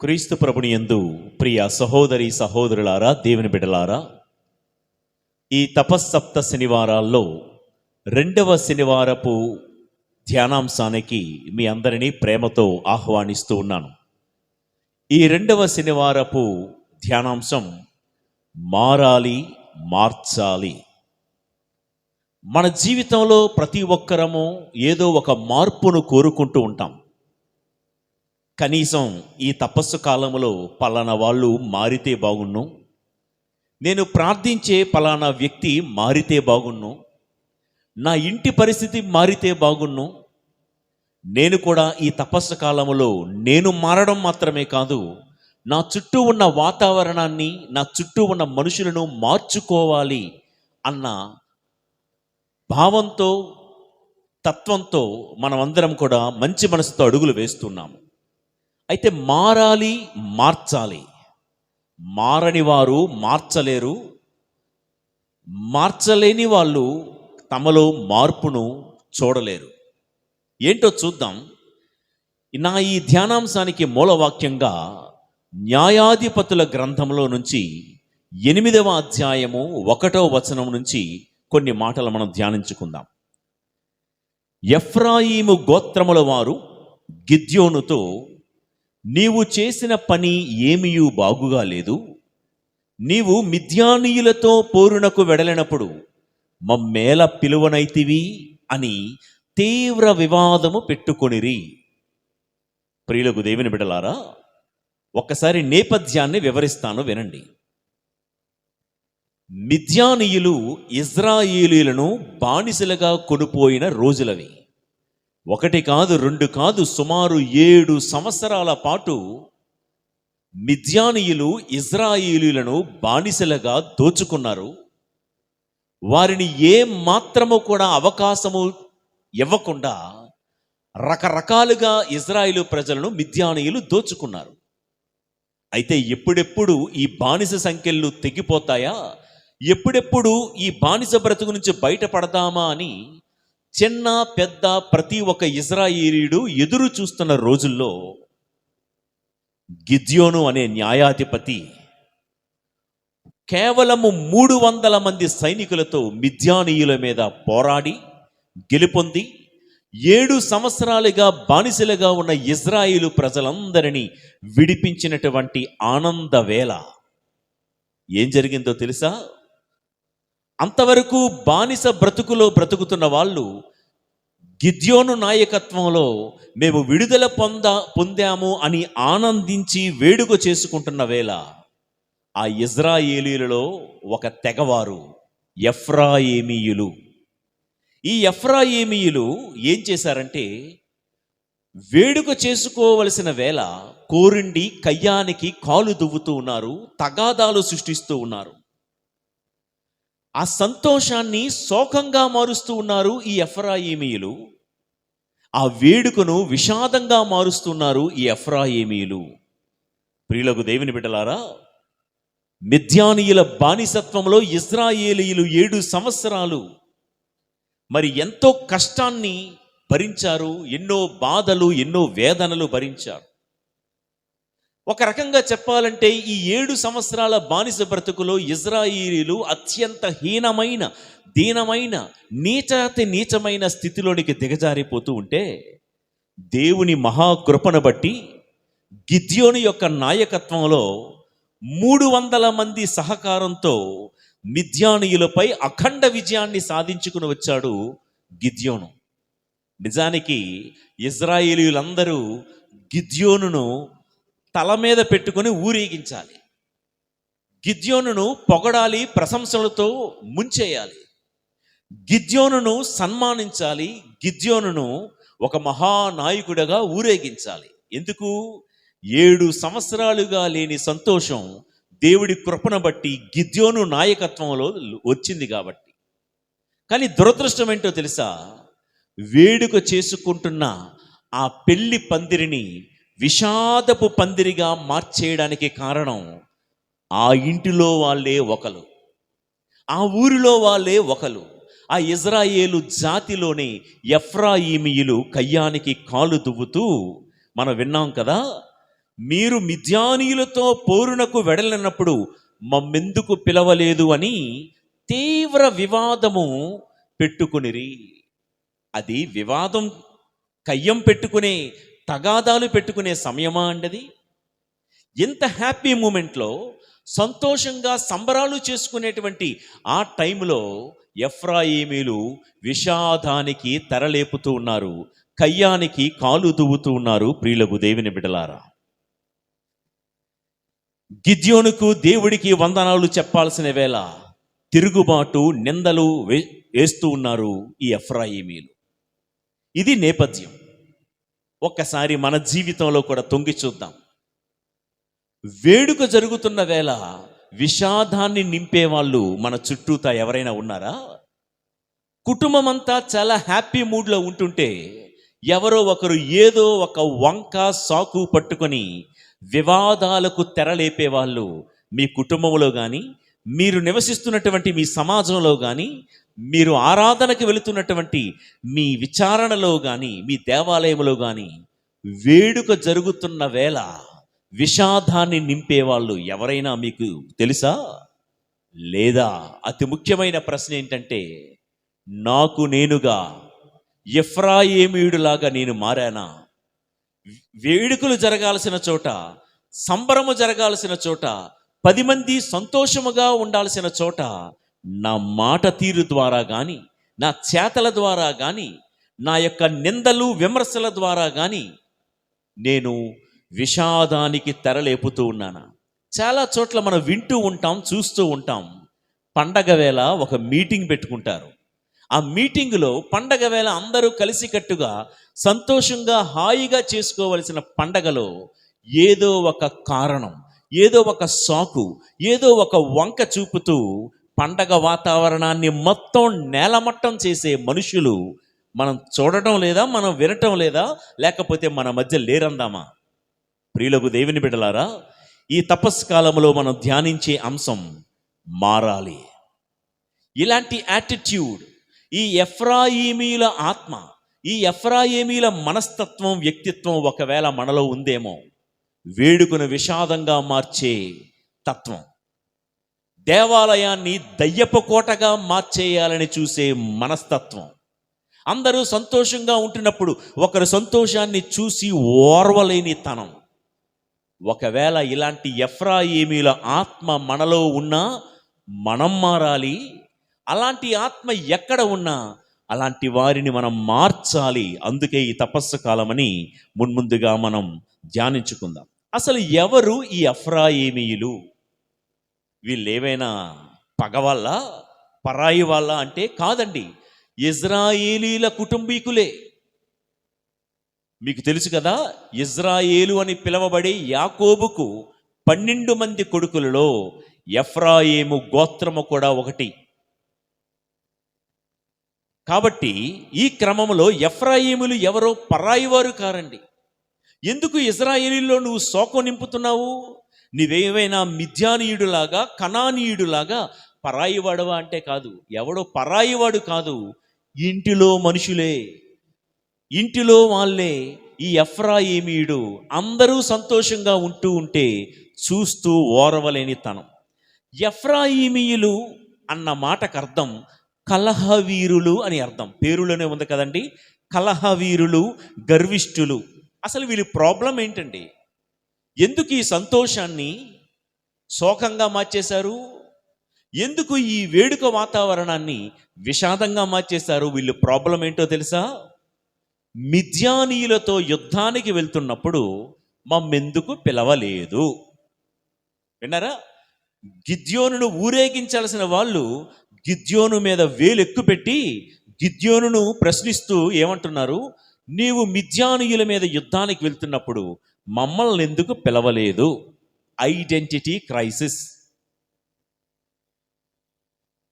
క్రీస్తు ప్రభుని యందు ప్రియ సహోదరి సహోదరులారా, దేవుని బిడ్డలారా, ఈ తపస్సప్త శనివారాల్లో రెండవ శనివారపు ధ్యానాంశానికి మీ అందరినీ ప్రేమతో ఆహ్వానిస్తూ ఉన్నాను. ఈ రెండవ శనివారపు ధ్యానాంశం మారాలి, మార్చాలి. మన జీవితంలో ప్రతి ఒక్కరము ఏదో ఒక మార్పును కోరుకుంటూ ఉంటాం. కనీసం ఈ తపస్సు కాలంలో పలానా వాళ్ళు మారితే బాగున్ను, నేను ప్రార్థించే పలానా వ్యక్తి మారితే బాగున్ను, నా ఇంటి పరిస్థితి మారితే బాగున్ను, నేను కూడా ఈ తపస్సు కాలంలో నేను మారడం మాత్రమే కాదు, నా చుట్టూ ఉన్న వాతావరణాన్ని, నా చుట్టూ ఉన్న మనుషులను మార్చుకోవాలి అన్న భావంతో, తత్వంతో మనమందరం కూడా మంచి మనసుతో అడుగులు వేస్తున్నాము. అయితే మారాలి, మార్చాలి. మారని వారు మార్చలేరు, మార్చలేని వాళ్ళు తమలో మార్పును చూడలేరు. ఏంటో చూద్దాం. నా ఈ ధ్యానాంశానికి మూలవాక్యంగా న్యాయాధిపతుల గ్రంథంలో నుంచి 8వ అధ్యాయము 1వ వచనం నుంచి కొన్ని మాటలు మనం ధ్యానించుకుందాం. ఎఫ్రాయిము గోత్రముల వారు గిద్యోనుతో, నీవు చేసిన పని ఏమీయూ బాగుగా లేదు. నీవు మిద్యానీయులతో పోరునకు వెడలినప్పుడు మమ్మేల పిలువనైతివి అని తీవ్ర వివాదము పెట్టుకొనిరి. ప్రియులకు దేవుని బిడ్డలారా, ఒక్కసారి నేపథ్యాన్ని వివరిస్తాను, వినండి. మిద్యానీయులు ఇజ్రాయేలీయులను బానిసలుగా కొనుపోయిన రోజులవి. ఒకటి కాదు, రెండు కాదు, సుమారు 7 సంవత్సరాల పాటు మిద్యానీయులు ఇజ్రాయేలీయులను బానిసలుగా దోచుకున్నారు. వారిని ఏ మాత్రము కూడా అవకాశము ఇవ్వకుండా రకరకాలుగా ఇజ్రాయేలు ప్రజలను మిద్యానీయులు దోచుకున్నారు. అయితే ఎప్పుడెప్పుడు ఈ బానిస సంఖ్యలు తెగిపోతాయా, ఎప్పుడెప్పుడు ఈ బానిస బ్రతుకు నుంచి బయటపడదామా అని చిన్న పెద్ద ప్రతి ఒక్క ఇజ్రాయేలీయుడు ఎదురు చూస్తున్న రోజుల్లో గిద్యోను అనే న్యాయాధిపతి కేవలము 300 మంది సైనికులతో మిద్యానీయుల మీద పోరాడి గెలుపొంది 7 సంవత్సరాలుగా బానిసలుగా ఉన్న ఇజ్రాయేలు ప్రజలందరినీ విడిపించినటువంటి ఆనంద వేళ. ఏం జరిగిందో తెలుసా? అంతవరకు బానిస బ్రతుకులో బ్రతుకుతున్న వాళ్ళు గిద్యోను నాయకత్వంలో మేము విడుదల పొందాము అని ఆనందించి వేడుక చేసుకుంటున్న వేళ ఆ ఇజ్రాయేలీయులలో ఒక తెగవారు ఎఫ్రాయిమీయులు. ఈ ఎఫ్రాయిమీయులు ఏం చేశారంటే, వేడుక చేసుకోవలసిన వేళ కోరిండి కయ్యానికి కాలు దువ్వుతూ ఉన్నారు, తగాదాలు సృష్టిస్తూ ఉన్నారు. ఆ సంతోషాన్ని శోకంగా మారుస్తూ ఉన్నారు ఈ ఎఫ్రాయిమీయులు. ఆ వేడుకను విషాదంగా మారుస్తున్నారు ఈ ఎఫ్రాయిమీయులు. ప్రియులకు దేవుని బిడ్డలారా, మిద్యానీయుల బానిసత్వంలో ఇజ్రాయేలీయులు 7 సంవత్సరాలు మరి ఎంతో కష్టాన్ని భరించారు, ఎన్నో బాధలు, ఎన్నో వేదనలు భరించారు. ఒక రకంగా చెప్పాలంటే ఈ 7 సంవత్సరాల బానిస బ్రతుకులో ఇజ్రాయేలీయులు అత్యంత దీనమైన నీచమైన స్థితిలోనికి దిగజారిపోతూ ఉంటే, దేవుని మహాకృపను బట్టి గిద్యోను యొక్క నాయకత్వంలో 300 మంది సహకారంతో మిద్యానీయులపై అఖండ విజయాన్ని సాధించుకుని వచ్చాడు గిద్యోను. నిజానికి ఇజ్రాయేలీయులందరూ గిద్యోనును తల మీద పెట్టుకొని ఊరేగించాలి. గిద్యోనును పొగడాలి, ప్రశంసలతో ముంచేయాలి. గిద్యోనును సన్మానించాలి. గిద్యోనును ఒక మహానాయకుడిగా ఊరేగించాలి. ఎందుకు? 7 సంవత్సరాలుగా లేని సంతోషం దేవుడి కృపను బట్టి గిద్యోను నాయకత్వంలో వచ్చింది కాబట్టి. కానీ దురదృష్టం ఏంటో తెలుసా? వేడుక చేసుకుంటున్న ఆ పెళ్లి పందిరిని విషాదపు పందిరిగా మార్చేయడానికి కారణం ఆ ఇంటిలో వాళ్ళే ఒకరు, ఆ ఊరిలో వాళ్ళే ఒకరు. ఆ ఇజ్రాయేలు జాతిలోని ఎఫ్రాయిమీయులు కయ్యానికి కాలు దువ్వుతూ మనం విన్నాం కదా, మీరు మిద్యానీయులతో పోరునకు వెడలినప్పుడు మమ్మెందుకు పిలవలేదు అని తీవ్ర వివాదము పెట్టుకునిరి. అది వివాదం, కయ్యం పెట్టుకునే, తగాదాలు పెట్టుకునే సమయమా అండది? ఎంత హ్యాపీ మూమెంట్లో సంతోషంగా సంబరాలు చేసుకునేటువంటి ఆ టైంలో ఎఫ్రాయిమీలు విషాదానికి తెరలేపుతూ ఉన్నారు, కయ్యానికి కాలు దువ్వుతూ ఉన్నారు. ప్రియులకు దేవుని బిడ్డలారా, గిద్యోనుకు దేవుడికి వందనాలు చెప్పాల్సిన వేళ తిరుగుబాటు, నిందలు వేస్తూ ఉన్నారు ఈ ఎఫ్రాయిమీలు. ఇది నేపథ్యం. ఒక్కసారి మన జీవితంలో కూడా తొంగి చూద్దాం. వేడుక జరుగుతున్న వేళ విషాదాన్ని నింపే వాళ్ళు మన చుట్టూతా ఎవరైనా ఉన్నారా? కుటుంబం అంతా చాలా హ్యాపీ మూడ్లో ఉంటుంటే ఎవరో ఒకరు ఏదో ఒక వంక సాకు పట్టుకొని వివాదాలకు తెరలేపే వాళ్ళు మీ కుటుంబంలో కానీ, మీరు నివసిస్తున్నటువంటి మీ సమాజంలో కానీ, మీరు ఆరాధనకు వెళుతున్నటువంటి మీ విచారణలో కానీ, మీ దేవాలయంలో కానీ వేడుక జరుగుతున్న వేళ విషాదాన్ని నింపేవాళ్ళు ఎవరైనా మీకు తెలుసా? లేదా అతి ముఖ్యమైన ప్రశ్న ఏంటంటే, నాకు నేనుగా ఎఫ్రాయిమీయుడిలాగా నేను మారానా? వేడుకలు జరగాల్సిన చోట, సంబరము జరగాల్సిన చోట, 10 మంది సంతోషముగా ఉండాల్సిన చోట నా మాట తీరు ద్వారా కానీ, నా చేతల ద్వారా కానీ, నా యొక్క నిందలు విమర్శల ద్వారా కానీ నేను విషాదానికి తెరలేపుతూ ఉన్నానా? చాలా చోట్ల మనం వింటూ ఉంటాం, చూస్తూ ఉంటాం. పండగ వేళ ఒక మీటింగ్ పెట్టుకుంటారు. ఆ మీటింగులో పండగ వేళ అందరూ కలిసికట్టుగా సంతోషంగా హాయిగా చేసుకోవలసిన పండగలో ఏదో ఒక కారణం, ఏదో ఒక సాకు, ఏదో ఒక వంక చూపుతూ పండగ వాతావరణాన్ని మొత్తం నేలమట్టం చేసే మనుషులు మనం చూడటం లేదా, మనం వినటం లేదా, లేకపోతే మన మధ్య లేరందామా? ప్రియులకు దేవుని బిడ్డలారా, ఈ తపస్సు కాలంలో మనం ధ్యానించే అంశం మారాలి. ఇలాంటి యాటిట్యూడ్, ఈ ఎఫ్రాయిమీల ఆత్మ, ఈ ఎఫ్రాయిమీల మనస్తత్వం, వ్యక్తిత్వం ఒకవేళ మనలో ఉందేమో. వేడుకను విషాదంగా మార్చే తత్వం, దేవాలయాన్ని దయ్యపు కోటగా మార్చేయాలని చూసే మనస్తత్వం, అందరూ సంతోషంగా ఉంటున్నప్పుడు ఒకరు సంతోషాన్ని చూసి ఓర్వలేని తనం. ఒకవేళ ఇలాంటి ఎఫ్రాయిమీల ఆత్మ మనలో ఉన్నా మనం మారాలి. అలాంటి ఆత్మ ఎక్కడ ఉన్నా అలాంటి వారిని మనం మార్చాలి. అందుకే ఈ తపస్సు కాలమని మున్ముందుగా మనం ధ్యానించుకుందాం. అసలు ఎవరు ఈ ఎఫ్రాయిమీయులు? వీళ్ళు ఏమైనా పగవాళ్ళ, పరాయి వాళ్ళ అంటే కాదండి, ఇజ్రాయేలీల కుటుంబీకులే. మీకు తెలుసు కదా, ఇజ్రాయేలు అని పిలవబడే యాకోబుకు 12 మంది కొడుకులలో ఎఫ్రాయిము గోత్రము కూడా ఒకటి. కాబట్టి ఈ క్రమంలో ఎఫ్రాయిములు ఎవరో పరాయివారు కారండి. ఎందుకు ఇజ్రాయేలీలో నువ్వు శోకం నింపుతున్నావు? నీవేమైనా మిద్యానీయుడులాగా, కనానీయుడులాగా పరాయివాడవా అంటే కాదు. ఎవడో పరాయివాడు కాదు, ఇంటిలో మనుషులే, ఇంటిలో వాళ్ళే. ఈ ఎఫ్రాయిమీయుడు అందరూ సంతోషంగా ఉంటూ ఉంటే చూస్తూ ఓరవలేని తనం. ఎఫ్రాయిమీయులు అన్న మాటకు అర్థం కలహవీరులు అని అర్థం. పేరులోనే ఉంది కదండి, కలహవీరులు, గర్విష్ఠులు. అసలు వీళ్ళ ప్రాబ్లం ఏంటండి? ఎందుకు ఈ సంతోషాన్ని శోకంగా మార్చేశారు? ఎందుకు ఈ వేడుక వాతావరణాన్ని విషాదంగా మార్చేశారు? వీళ్ళు ప్రాబ్లం ఏంటో తెలుసా? మిద్యానీయులతో యుద్ధానికి వెళ్తున్నప్పుడు మమ్మెందుకు పిలవలేదు? విన్నారా? గిద్యోనును ఊరేగించాల్సిన వాళ్ళు గిద్యోను మీద వేలెక్కుపెట్టి గిద్యోనును ప్రశ్నిస్తూ ఏమంటున్నారు? నీవు మిద్యానీయుల మీద యుద్ధానికి వెళ్తున్నప్పుడు మమ్మల్ని ఎందుకు పిలవలేదు? Identity crisis.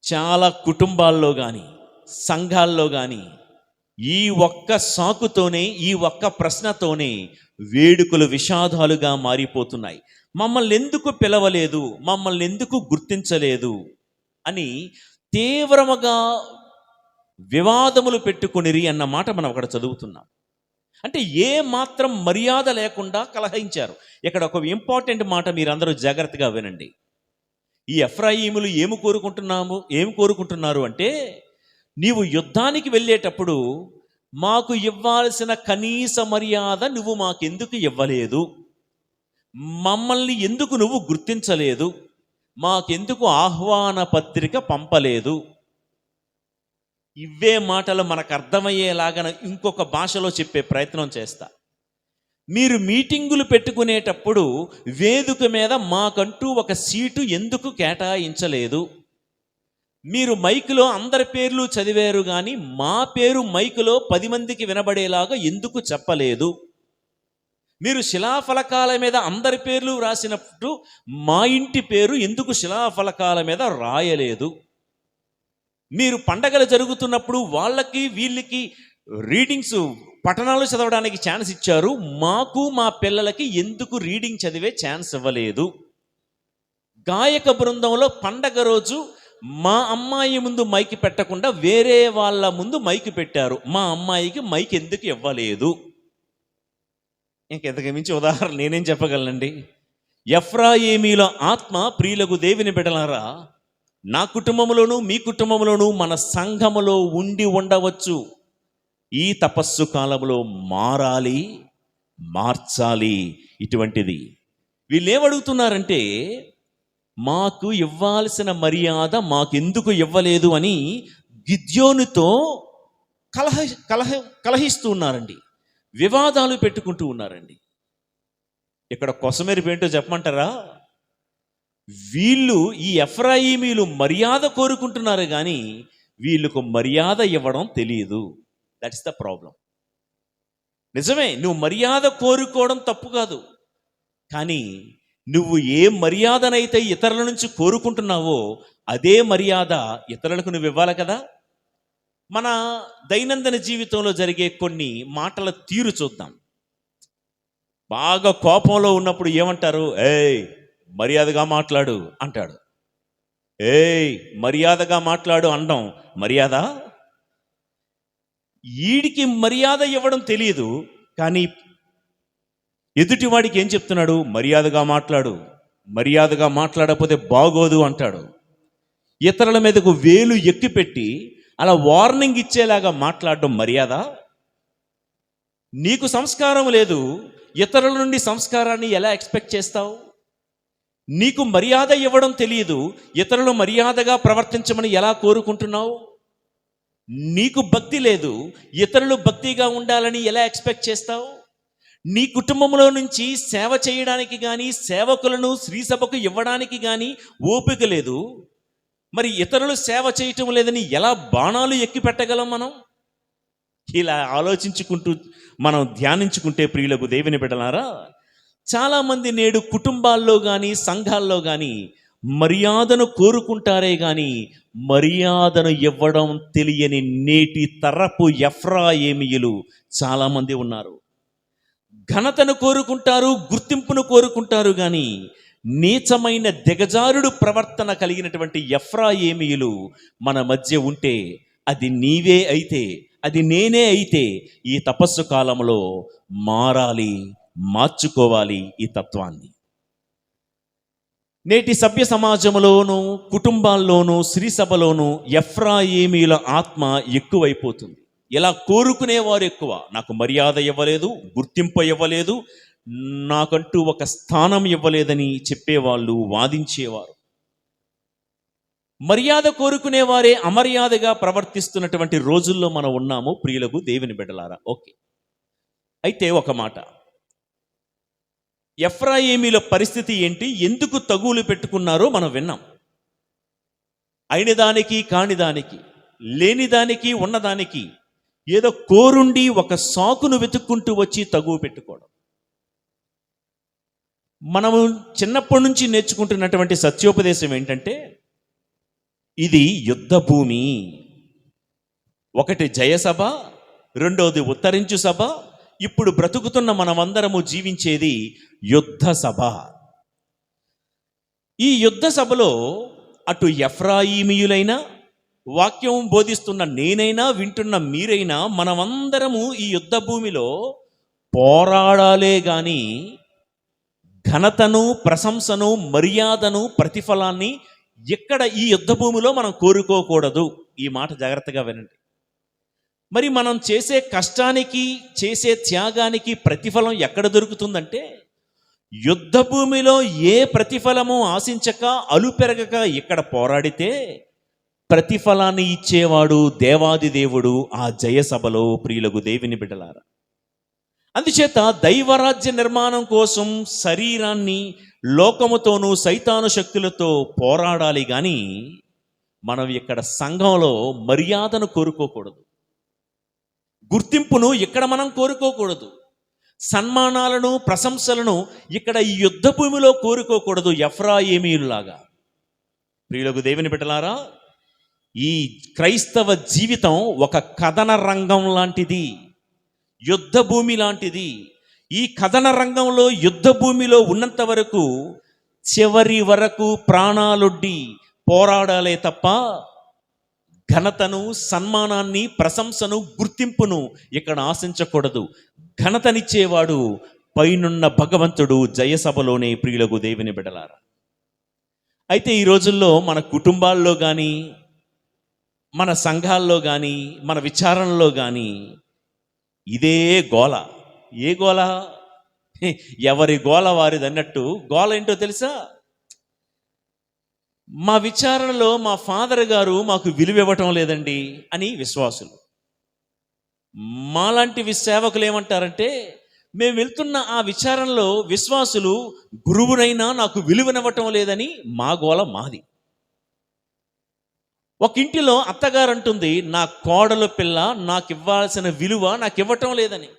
చాలా కుటుంబాల్లో కానీ సంఘాల్లో కానీ ఈ ఒక్క సాకుతోనే, ఈ ఒక్క ప్రశ్నతోనే వేడుకలు విషాదాలుగా మారిపోతున్నాయి. మమ్మల్ని ఎందుకు పిలవలేదు, మమ్మల్ని ఎందుకు గుర్తించలేదు అని తీవ్రముగా వివాదములు పెట్టుకొనిరి అన్న మాట మనం అక్కడ చదువుతున్నాం. అంటే ఏ మాత్రం మర్యాద లేకుండా కలహించారు. ఇక్కడ ఒక ఇంపార్టెంట్ మాట మీరందరూ జాగ్రత్తగా వినండి. ఈ ఎఫ్రాయిములు ఏమి కోరుకుంటున్నారు అంటే, నీవు యుద్ధానికి వెళ్ళేటప్పుడు మాకు ఇవ్వాల్సిన కనీస మర్యాద నువ్వు మాకెందుకు ఇవ్వలేదు, మమ్మల్ని ఎందుకు నువ్వు గుర్తించలేదు, మాకెందుకు ఆహ్వాన పత్రిక పంపలేదు. ఇవే మాటలు మనకు అర్థమయ్యేలాగా ఇంకొక భాషలో చెప్పే ప్రయత్నం చేస్తా. మీరు మీటింగులు పెట్టుకునేటప్పుడు వేదిక మీద మాకంటూ ఒక సీటు ఎందుకు కేటాయించలేదు? మీరు మైకులో అందరి పేర్లు చదివారు కానీ మా పేరు మైకులో 10 మందికి వినబడేలాగా ఎందుకు చెప్పలేదు? మీరు శిలాఫలకాల మీద అందరి పేర్లు రాసినప్పుడు మా ఇంటి పేరు ఎందుకు శిలాఫలకాల మీద రాయలేదు? మీరు పండగలు జరుగుతున్నప్పుడు వాళ్ళకి వీళ్ళకి రీడింగ్స్, పఠనాలు చదవడానికి ఛాన్స్ ఇచ్చారు, మాకు మా పిల్లలకి ఎందుకు రీడింగ్ చదివే ఛాన్స్ ఇవ్వలేదు? గాయక బృందంలో పండగ రోజు మా అమ్మాయి ముందు మైకి పెట్టకుండా వేరే వాళ్ళ ముందు మైకి పెట్టారు, మా అమ్మాయికి మైక్ ఎందుకు ఇవ్వలేదు? ఇంకెంతకు మించి ఉదాహరణ నేనేం చెప్పగలనండి? ఎఫ్రాయిమీల ఆత్మ ప్రియులకు దేవుని బిడ్డలారా, నా కుటుంబంలోనూ మీ కుటుంబంలోనూ మన సంఘములో ఉండి ఉండవచ్చు. ఈ తపస్సు కాలంలో మారాలి, మార్చాలి. ఇటువంటిది వీళ్ళు ఏమడుగుతున్నారంటే, మాకు ఇవ్వాల్సిన మర్యాద మాకెందుకు ఇవ్వలేదు అని గిద్యోనుతో కలహిస్తూ ఉన్నారండి, వివాదాలు పెట్టుకుంటూ ఉన్నారండి. ఇక్కడ కొసమెరిపేంటో చెప్పమంటారా? వీళ్ళు, ఈ ఎఫ్రాయిమీలు మర్యాద కోరుకుంటున్నారు కానీ వీళ్ళకు మర్యాద ఇవ్వడం తెలియదు. That's the problem. నిజమే, నువ్వు మర్యాద కోరుకోవడం తప్పు కాదు, కానీ నువ్వు ఏ మర్యాదనైతే ఇతరుల నుంచి కోరుకుంటున్నావో అదే మర్యాద ఇతరులకు నువ్వు ఇవ్వాలి కదా. మన దైనందిన జీవితంలో జరిగే కొన్ని మాటల తీరు చూద్దాం. బాగా కోపంలో ఉన్నప్పుడు ఏమంటారు? ఏయ్ మర్యాదగా మాట్లాడు అంటాడు. ఏయ్ మర్యాదగా మాట్లాడు అనడం మర్యాద? ఈడికి మర్యాద ఇవ్వడం తెలియదు, కానీ ఎదుటివాడికి ఏం చెప్తున్నాడు? మర్యాదగా మాట్లాడు, మర్యాదగా మాట్లాడకపోతే బాగోదు అంటాడు. ఇతరుల మీదకు వేలు ఎక్కిపెట్టి అలా వార్నింగ్ ఇచ్చేలాగా మాట్లాడడం మర్యాద? నీకు సంస్కారం లేదు, ఇతరుల నుండి సంస్కారాన్ని ఎలా ఎక్స్పెక్ట్ చేస్తావు? నీకు మర్యాద ఇవ్వడం తెలియదు, ఇతరులు మర్యాదగా ప్రవర్తించమని ఎలా కోరుకుంటున్నావు? నీకు భక్తి లేదు, ఇతరులు భక్తిగా ఉండాలని ఎలా ఎక్స్పెక్ట్ చేస్తావు? నీ కుటుంబంలో నుంచి సేవ చేయడానికి కానీ, సేవకులను శ్రీసభకు ఇవ్వడానికి కానీ ఓపిక లేదు, మరి ఇతరులు సేవ చేయటం లేదని ఎలా బాణాలు ఎక్కి పెట్టగలం మనం? ఇలా ఆలోచించుకుంటూ మనం ధ్యానించుకుంటే ప్రియులకు దేవుని బిడ్డలారా, చాలామంది నేడు కుటుంబాల్లో కానీ సంఘాల్లో కానీ మర్యాదను కోరుకుంటారే కానీ మర్యాదను ఇవ్వడం తెలియని నేటి తరపు ఎఫ్రాయిమీయులు చాలామంది ఉన్నారు. ఘనతను కోరుకుంటారు, గుర్తింపును కోరుకుంటారు, కానీ నీచమైన దిగజారుడు ప్రవర్తన కలిగినటువంటి ఎఫ్రాయిమీయులు మన మధ్య ఉంటే, అది నీవే అయితే, అది నేనే అయితే ఈ తపస్సు కాలంలో మారాలి, మార్చుకోవాలి ఈ తత్వాన్ని. నేటి సభ్య సమాజంలోనూ కుటుంబాల్లోనూ శ్రీసభలోనూ ఎఫ్రాయిమీల ఆత్మ ఎక్కువైపోతుంది. ఇలా కోరుకునేవారు ఎక్కువ. నాకు మర్యాద ఇవ్వలేదు, గుర్తింపు ఇవ్వలేదు, నాకంటూ ఒక స్థానం ఇవ్వలేదని చెప్పేవాళ్ళు, వాదించేవారు. మర్యాద కోరుకునేవారే అమర్యాదగా ప్రవర్తిస్తున్నటువంటి రోజుల్లో మనం ఉన్నాము ప్రియులకు దేవుని బిడ్డలారా. ఓకే, అయితే ఒక మాట, ఎఫ్రాయిమీల పరిస్థితి ఏంటి, ఎందుకు తగులు పెట్టుకున్నారో మనం విన్నాం. అయిన దానికి కాని దానికి, లేని దానికి ఉన్నదానికి ఏదో కోరుండి ఒక సాకును వెతుక్కుంటూ వచ్చి తగువ పెట్టుకోవడం. మనము చిన్నప్పటి నుంచి నేర్చుకుంటున్నటువంటి సత్యోపదేశం ఏంటంటే, ఇది యుద్ధ భూమి. ఒకటి జయసభ, రెండవది ఉత్తరించు సభ. ఇప్పుడు బ్రతుకుతున్న మనమందరము జీవించేది యుద్ధ సభ. ఈ యుద్ధ సభలో అటు ఎఫ్రాయిమీయులైనా, వాక్యం బోధిస్తున్న నేనైనా, వింటున్న మీరైనా, మనమందరము ఈ యుద్ధ భూమిలో పోరాడాలే గాని ఘనతను, ప్రశంసను, మర్యాదను, ప్రతిఫలాన్ని ఇక్కడ ఈ యుద్ధ భూమిలో మనం కోరుకోకూడదు. ఈ మాట జాగ్రత్తగా వినండి. మరి మనం చేసే కష్టానికి, చేసే త్యాగానికి ప్రతిఫలం ఎక్కడ దొరుకుతుందంటే, యుద్ధ భూమిలో ఏ ప్రతిఫలము ఆశించక, అలుపెరగక ఇక్కడ పోరాడితే ప్రతిఫలాన్ని ఇచ్చేవాడు దేవాది దేవుడు ఆ జయసభలో. ప్రియులకు దేవుని బిడ్డలారా, అందుచేత దైవరాజ్య నిర్మాణం కోసం శరీరాన్ని లోకముతోనూ సైతాను శక్తులతో పోరాడాలి కానీ మనం ఇక్కడ సంఘంలో మర్యాదను కోరుకోకూడదు, గుర్తింపును ఇక్కడ మనం కోరుకోకూడదు, సన్మానాలను, ప్రశంసలను ఇక్కడ ఈ యుద్ధ భూమిలో కోరుకోకూడదు ఎఫ్రాయిమీయుల్లాగా. ప్రియులకు దేవుని బిడ్డలారా, ఈ క్రైస్తవ జీవితం ఒక కథన రంగం లాంటిది, యుద్ధ భూమి లాంటిది. ఈ కథన రంగంలో, యుద్ధ భూమిలో ఉన్నంత వరకు చివరి వరకు ప్రాణాలొడ్డి పోరాడాలే తప్ప ఘనతను, సన్మానాన్ని, ప్రశంసను, గుర్తింపును ఇక్కడ ఆశించకూడదు. ఘనతనిచ్చేవాడు పైనున్న భగవంతుడు జయసభలోనే. ప్రియులకు దేవుని బిడ్డలారా, అయితే ఈ రోజుల్లో మన కుటుంబాల్లో కానీ, మన సంఘాల్లో కానీ, మన విచారణలో కానీ ఇదే గోల. ఏ గోల? ఎవరి గోల వారిది అన్నట్టు. గోల ఏంటో తెలుసా? మా విచారణలో మా ఫాదర్ గారు మాకు విలువ ఇవ్వటం లేదండి అని విశ్వాసులు. మాలాంటి సేవకులు ఏమంటారంటే, మేము వెళ్తున్న ఆ విచారణలో విశ్వాసులు గురువునైనా నాకు విలువనివ్వటం లేదని మా గోల మాది. ఒక ఇంటిలో అత్తగారు అంటుంది, నా కోడలు పిల్ల నాకు ఇవ్వాల్సిన విలువ నాకు ఇవ్వటం లేదని.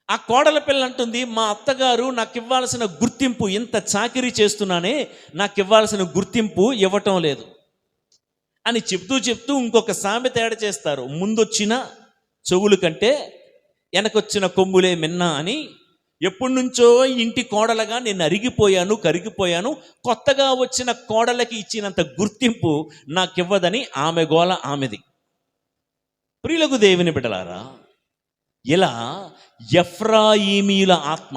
ఆ కోడల పిల్ల అంటుంది, మా అత్తగారు నాకు ఇవ్వాల్సిన గుర్తింపు, ఇంత చాకిరీ చేస్తున్నానే నాకు ఇవ్వాల్సిన గుర్తింపు ఇవ్వటం లేదు అని చెప్తూ ఇంకొక సామెత యాడ్ చేస్తారు, ముందొచ్చిన చెవులు కంటే వెనకొచ్చిన కొమ్ములే మిన్న అని. ఎప్పటి నుంచో ఇంటి కోడలుగా నేను అరిగిపోయాను, కరిగిపోయాను, కొత్తగా వచ్చిన కోడలకి ఇచ్చినంత గుర్తింపు నాకివ్వదని ఆమె గోల ఆమెది. ప్రియులకు దేవుని బిడ్డలారా, ఇలా ఎఫ్రాయిమీయుల ఆత్మ,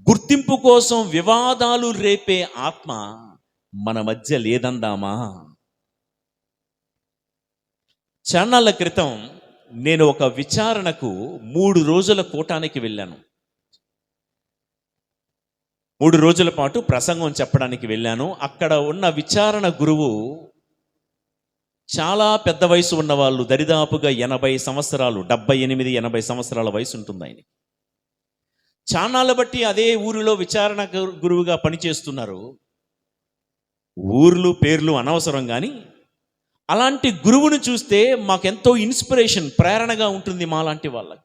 గుర్తింపు కోసం వివాదాలు రేపే ఆత్మ మన మధ్య లేదందామా? చాన్నాళ్ళ క్రితం నేను ఒక విచారణకు 3 రోజుల కూటానికి వెళ్ళాను. 3 రోజుల పాటు ప్రసంగం చెప్పడానికి వెళ్ళాను. అక్కడ ఉన్న విచారణ గురువు చాలా పెద్ద వయసు ఉన్నవాళ్ళు, దరిదాపుగా 80 సంవత్సరాలు, 78-80 సంవత్సరాల వయసు ఉంటుంది ఆయన. చాన్నాళ్ళ బట్టి అదే ఊరిలో విచారణ గురువుగా పనిచేస్తున్నారు. ఊర్లు పేర్లు అనవసరం కానీ అలాంటి గురువును చూస్తే మాకెంతో ఇన్స్పిరేషన్, ప్రేరణగా ఉంటుంది మాలాంటి వాళ్ళకి.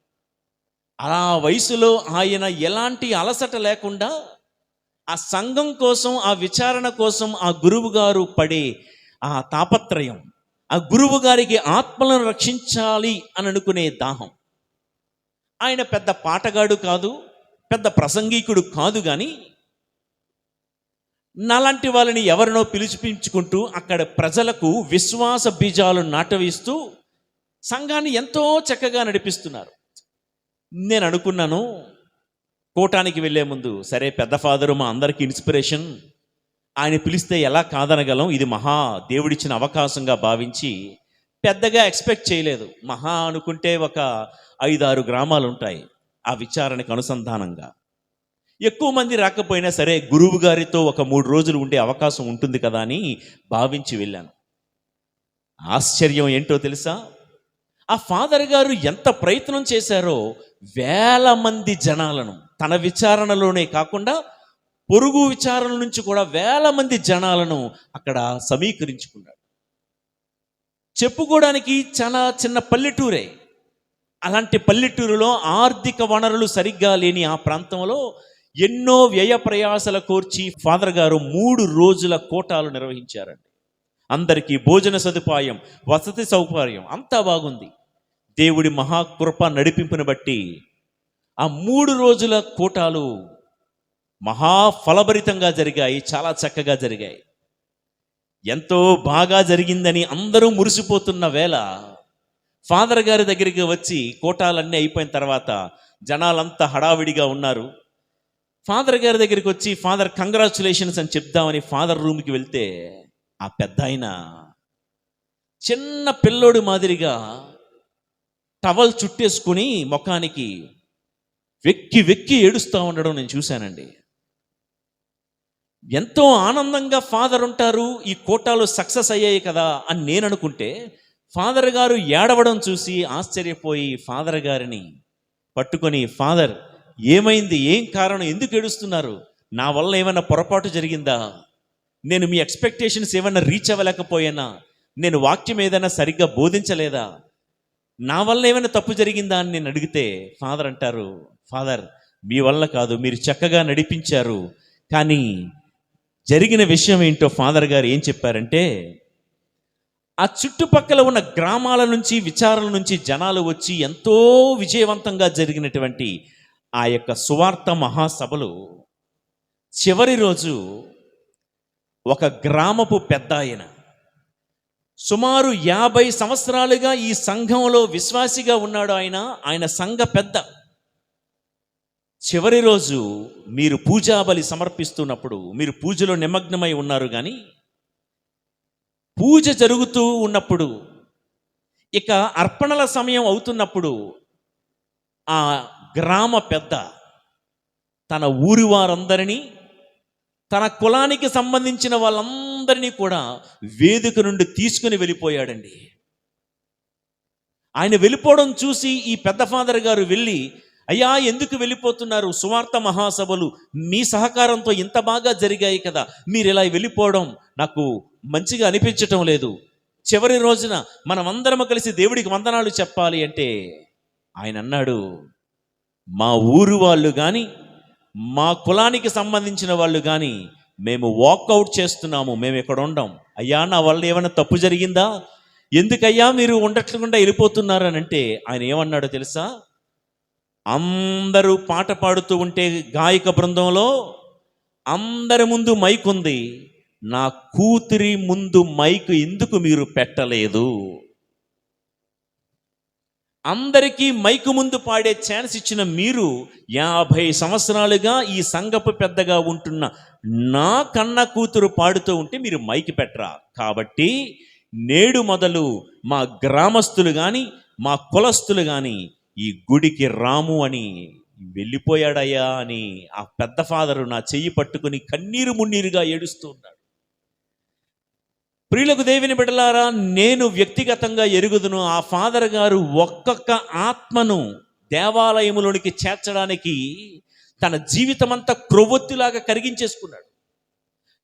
అలా వయసులో ఆయన ఎలాంటి అలసట లేకుండా ఆ సంఘం కోసం, ఆ విచారణ కోసం ఆ గురువు గారు పడే ఆ తాపత్రయం, ఆ గురువు గారికి ఆత్మలను రక్షించాలి అని అనుకునే దాహం. ఆయన పెద్ద పాటగాడు కాదు, పెద్ద ప్రసంగికుడు కాదు, కానీ నాలాంటి వాళ్ళని ఎవరినో పిలిపించుకుంటూ అక్కడ ప్రజలకు విశ్వాస బీజాలు నాటవేస్తూ సంఘాన్ని ఎంతో చక్కగా నడిపిస్తున్నారు. నేను అనుకున్నాను, కూటానికి వెళ్ళే ముందు, సరే పెద్ద ఫాదరు మా అందరికీ ఇన్స్పిరేషన్, ఆయన పిలిస్తే ఎలా కాదనగలం, ఇది మహా దేవుడిచ్చిన అవకాశంగా భావించి పెద్దగా ఎక్స్పెక్ట్ చేయలేదు. మహా అనుకుంటే ఒక 5-6 గ్రామాలు ఉంటాయి ఆ విచారణకు అనుసంధానంగా. ఎక్కువ మంది రాకపోయినా సరే గురువు గారితో ఒక 3 రోజులు ఉండే అవకాశం ఉంటుంది కదా అని భావించి వెళ్ళాను. ఆశ్చర్యం ఏంటో తెలుసా? ఆ ఫాదర్ గారు ఎంత ప్రయత్నం చేశారో వేల మంది జనాలను తన విచారణలోనే కాకుండా పొరుగు విచారణ నుంచి కూడా వేల మంది జనాలను అక్కడ సమీకరించుకున్నాడు. చెప్పుకోవడానికి చాలా చిన్న పల్లెటూరే. అలాంటి పల్లెటూరులో ఆర్థిక వనరులు సరిగ్గా లేని ఆ ప్రాంతంలో ఎన్నో వ్యయ ప్రయాసల కోర్చి ఫాదర్ గారు 3 రోజుల కోటాలు నిర్వహించారండి. అందరికీ భోజన సదుపాయం, వసతి సౌకర్యం అంతా బాగుంది. దేవుడి మహాకృప నడిపింపుని బట్టి ఆ 3 రోజుల కోటాలు మహాఫలభరితంగా జరిగాయి, చాలా చక్కగా జరిగాయి. ఎంతో బాగా జరిగిందని అందరూ మురిసిపోతున్న వేళ ఫాదర్ గారి దగ్గరికి వచ్చి కోటాలన్నీ అయిపోయిన తర్వాత జనాలంతా హడావిడిగా ఉన్నారు. ఫాదర్ గారి దగ్గరికి వచ్చి ఫాదర్ కంగ్రాచులేషన్స్ అని చెప్దామని ఫాదర్ రూమ్కి వెళ్తే ఆ పెద్ద ఆయన చిన్న పిల్లోడు మాదిరిగా టవల్ చుట్టేసుకుని ముఖానికి వెక్కి వెక్కి ఏడుస్తూ ఉండడం నేను చూశానండి. ఎంతో ఆనందంగా ఫాదర్ ఉంటారు, ఈ కోటాలు సక్సెస్ అయ్యాయి కదా అని నేను అనుకుంటే ఫాదర్ గారు ఏడవడం చూసి ఆశ్చర్యపోయి ఫాదర్ గారిని పట్టుకొని, ఫాదర్ ఏమైంది, ఏం కారణం, ఎందుకు ఏడుస్తున్నారు, నా వల్ల ఏమైనా పొరపాటు జరిగిందా, నేను మీ ఎక్స్పెక్టేషన్స్ ఏమైనా రీచ్ అవ్వలేకపోయానా, నేను వాక్యం ఏదైనా సరిగ్గా బోధించలేదా, నా వల్ల ఏమైనా తప్పు జరిగిందా అని నేను అడిగితే ఫాదర్ అంటారు, ఫాదర్ మీ వల్ల కాదు, మీరు చక్కగా నడిపించారు, కానీ జరిగిన విషయం ఏంటో ఫాదర్ గారు ఏం చెప్పారంటే, ఆ చుట్టుపక్కల ఉన్న గ్రామాల నుంచి విచారణ నుంచి జనాలు వచ్చి ఎంతో విజయవంతంగా జరిగినటువంటి ఆ యొక్క సువార్త మహాసభలు చివరి రోజు ఒక గ్రామపు పెద్ద ఆయన సుమారు 50 సంవత్సరాలుగా ఈ సంఘంలో విశ్వాసిగా ఉన్నాడు. ఆయన సంఘ పెద్ద. చివరి రోజు మీరు పూజాబలి సమర్పిస్తున్నప్పుడు మీరు పూజలో నిమగ్నమై ఉన్నారు, కానీ పూజ జరుగుతూ ఉన్నప్పుడు ఇక అర్పణల సమయం అవుతున్నప్పుడు ఆ గ్రామ పెద్ద తన ఊరి వారందరినీ, తన కులానికి సంబంధించిన వాళ్ళందరినీ కూడా వేదిక నుండి తీసుకుని వెళ్ళిపోయాడండి. ఆయన వెళ్ళిపోవడం చూసి ఈ పెద్ద ఫాదర్ గారు వెళ్ళి, అయ్యా ఎందుకు వెళ్ళిపోతున్నారు, సువార్త మహాసభలు మీ సహకారంతో ఇంత బాగా జరిగాయి కదా, మీరు ఇలా వెళ్ళిపోవడం నాకు మంచిగా అనిపించటం లేదు, చివరి రోజున మనమందరం కలిసి దేవుడికి వందనాలు చెప్పాలి అంటే ఆయన అన్నాడు, మా ఊరు వాళ్ళు కానీ మా కులానికి సంబంధించిన వాళ్ళు కానీ మేము వాకౌట్ చేస్తున్నాము, మేము ఇక్కడ ఉండం. అయ్యా నా వల్ల ఏమైనా తప్పు జరిగిందా, ఎందుకయ్యా మీరు ఉండట్లేకుండా వెళ్ళిపోతున్నారు అని అంటే ఆయన ఏమన్నాడో తెలుసా, అందరూ పాట పాడుతూ ఉంటే గాయక బృందంలో అందరి ముందు మైక్ ఉంది, నా కూతురి ముందు మైక్ ఎందుకు మీరు పెట్టలేదు, అందరికీ మైకు ముందు పాడే ఛాన్స్ ఇచ్చిన మీరు 50 సంవత్సరాలుగా ఈ సంఘపు పెద్దగా ఉంటున్న నా కన్న కూతురు పాడుతూ ఉంటే మీరు మైకి పెట్టరా, కాబట్టి నేడు మొదలు మా గ్రామస్తులు కానీ మా కులస్తులు కానీ ఈ గుడికి రాము అని వెళ్ళిపోయాడయ్యా అని ఆ పెద్ద ఫాదరు నా చెయ్యి పట్టుకుని కన్నీరు మున్నీరుగా ఏడుస్తూ ఉన్నాడు. ప్రియులకు దేవుని బిడ్డలారా, నేను వ్యక్తిగతంగా ఎరుగుదును, ఆ ఫాదర్ గారు ఒక్కొక్క ఆత్మను దేవాలయములోనికి చేర్చడానికి తన జీవితం అంతా క్రొవ్వొత్తిలాగా కరిగించేసుకున్నాడు.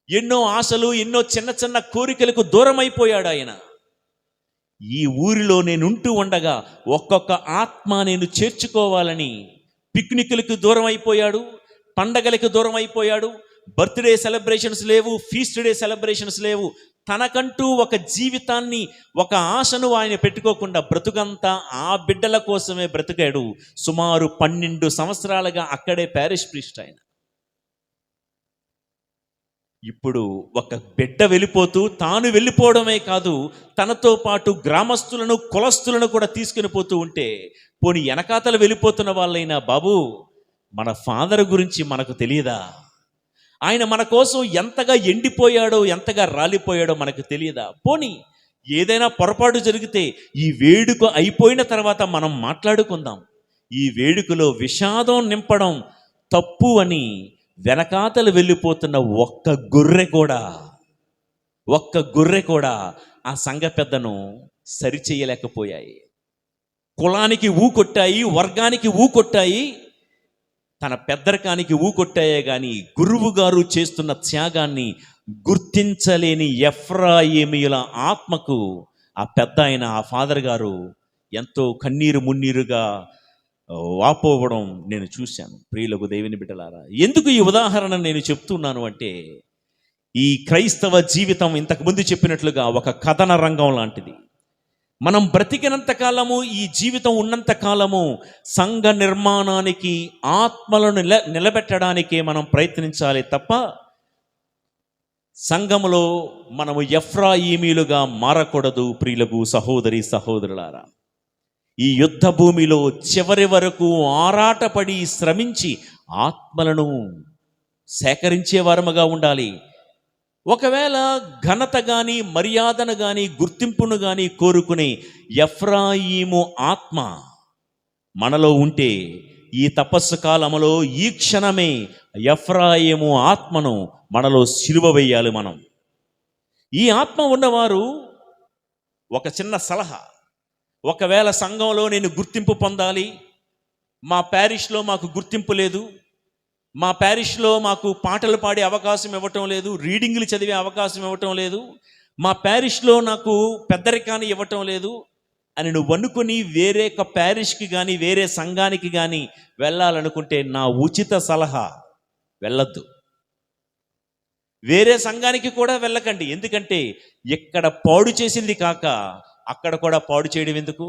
ఎన్నో ఆశలు, ఎన్నో చిన్న చిన్న కోరికలకు దూరం అయిపోయాడు ఆయన. ఈ ఊరిలో నేనుంటూ ఉండగా ఒక్కొక్క ఆత్మ నేను చేర్చుకోవాలని పిక్నిక్లకు దూరం అయిపోయాడు, పండగలకు దూరం అయిపోయాడు, బర్త్డే సెలబ్రేషన్స్ లేవు, ఫీస్ట్ డే సెలబ్రేషన్స్ లేవు. తనకంటూ ఒక జీవితాన్ని, ఒక ఆశను ఆయన పెట్టుకోకుండా బ్రతుకంతా ఆ బిడ్డల కోసమే బ్రతికాడు. సుమారు 12 సంవత్సరాలుగా అక్కడే ప్యారిష్ ప్రీస్ట్ ఆయన. ఇప్పుడు ఒక బిడ్డ వెళ్ళిపోతూ తాను వెళ్ళిపోవడమే కాదు, తనతో పాటు గ్రామస్తులను కులస్తులను కూడా తీసుకుని పోతూ ఉంటే, పోనీ వెనకాతలు వెళ్ళిపోతున్న వాళ్ళైనా, బాబు మన ఫాదర్ గురించి మనకు తెలియదా, ఆయన మన కోసం ఎంతగా ఎండిపోయాడో ఎంతగా రాలిపోయాడో మనకు తెలియదా, పోనీ ఏదైనా పొరపాటు జరిగితే ఈ వేడుక అయిపోయిన తర్వాత మనం మాట్లాడుకుందాం, ఈ వేడుకలో విషాదం నింపడం తప్పు అని వెనకాతలు వెళ్ళిపోతున్న ఒక్క గొర్రె కూడా ఆ సంఘ పెద్దను సరిచేయలేకపోయాయి. కులానికి ఊకొట్టాయి, వర్గానికి ఊకొట్టాయి, తన పెద్దరికానికి ఊకొట్టాయే కానీ గురువు గారు చేస్తున్న త్యాగాన్ని గుర్తించలేని ఎఫ్రాయిమీయుల ఆత్మకు ఆ పెద్ద ఆయన, ఆ ఫాదర్ గారు ఎంతో కన్నీరు మున్నీరుగా వాపోవడం నేను చూశాను. ప్రియులకు దేవుని బిడ్డలారా, ఎందుకు ఈ ఉదాహరణ నేను చెప్తున్నాను అంటే, ఈ క్రైస్తవ జీవితం ఇంతకుముందు చెప్పినట్లుగా ఒక కథన రంగం లాంటిది. మనం బ్రతికినంత కాలము, ఈ జీవితం ఉన్నంత కాలము సంఘ నిర్మాణానికి, ఆత్మలను నిలబెట్టడానికే మనం ప్రయత్నించాలి తప్ప సంఘములో మనము ఎఫ్రాయిమీలుగా మారకూడదు. ప్రియులకు సహోదరి సహోదరులారా, ఈ యుద్ధ భూమిలో చివరి వరకు ఆరాటపడి శ్రమించి ఆత్మలను సేకరించే వారముగా ఉండాలి. ఒకవేళ ఘనత కానీ, మర్యాదను కానీ, గుర్తింపును కానీ కోరుకునే ఎఫ్రాయిము ఆత్మ మనలో ఉంటే, ఈ తపస్సు కాలములో ఈ క్షణమే ఎఫ్రాయిము ఆత్మను మనలో సిలువ వేయాలి మనం. ఈ ఆత్మ ఉన్నవారు ఒక చిన్న సలహా, ఒకవేళ సంఘంలో నేను గుర్తింపు పొందాలి, మా ప్యారిష్లో మాకు గుర్తింపు లేదు, మా ప్యారిష్లో మాకు పాటలు పాడే అవకాశం ఇవ్వటం లేదు, రీడింగ్లు చదివే అవకాశం ఇవ్వటం లేదు, మా ప్యారిష్లో నాకు పెద్దరికాన్ని ఇవ్వటం లేదు అని నువ్వు అనుకుని వేరే ఒక ప్యారిష్కి కానీ, వేరే సంఘానికి కానీ వెళ్ళాలనుకుంటే నా ఉచిత సలహా, వెళ్ళొద్దు. వేరే సంఘానికి కూడా వెళ్ళకండి. ఎందుకంటే ఇక్కడ పాడు చేసింది కాక అక్కడ కూడా పాడు చేయడం ఎందుకు?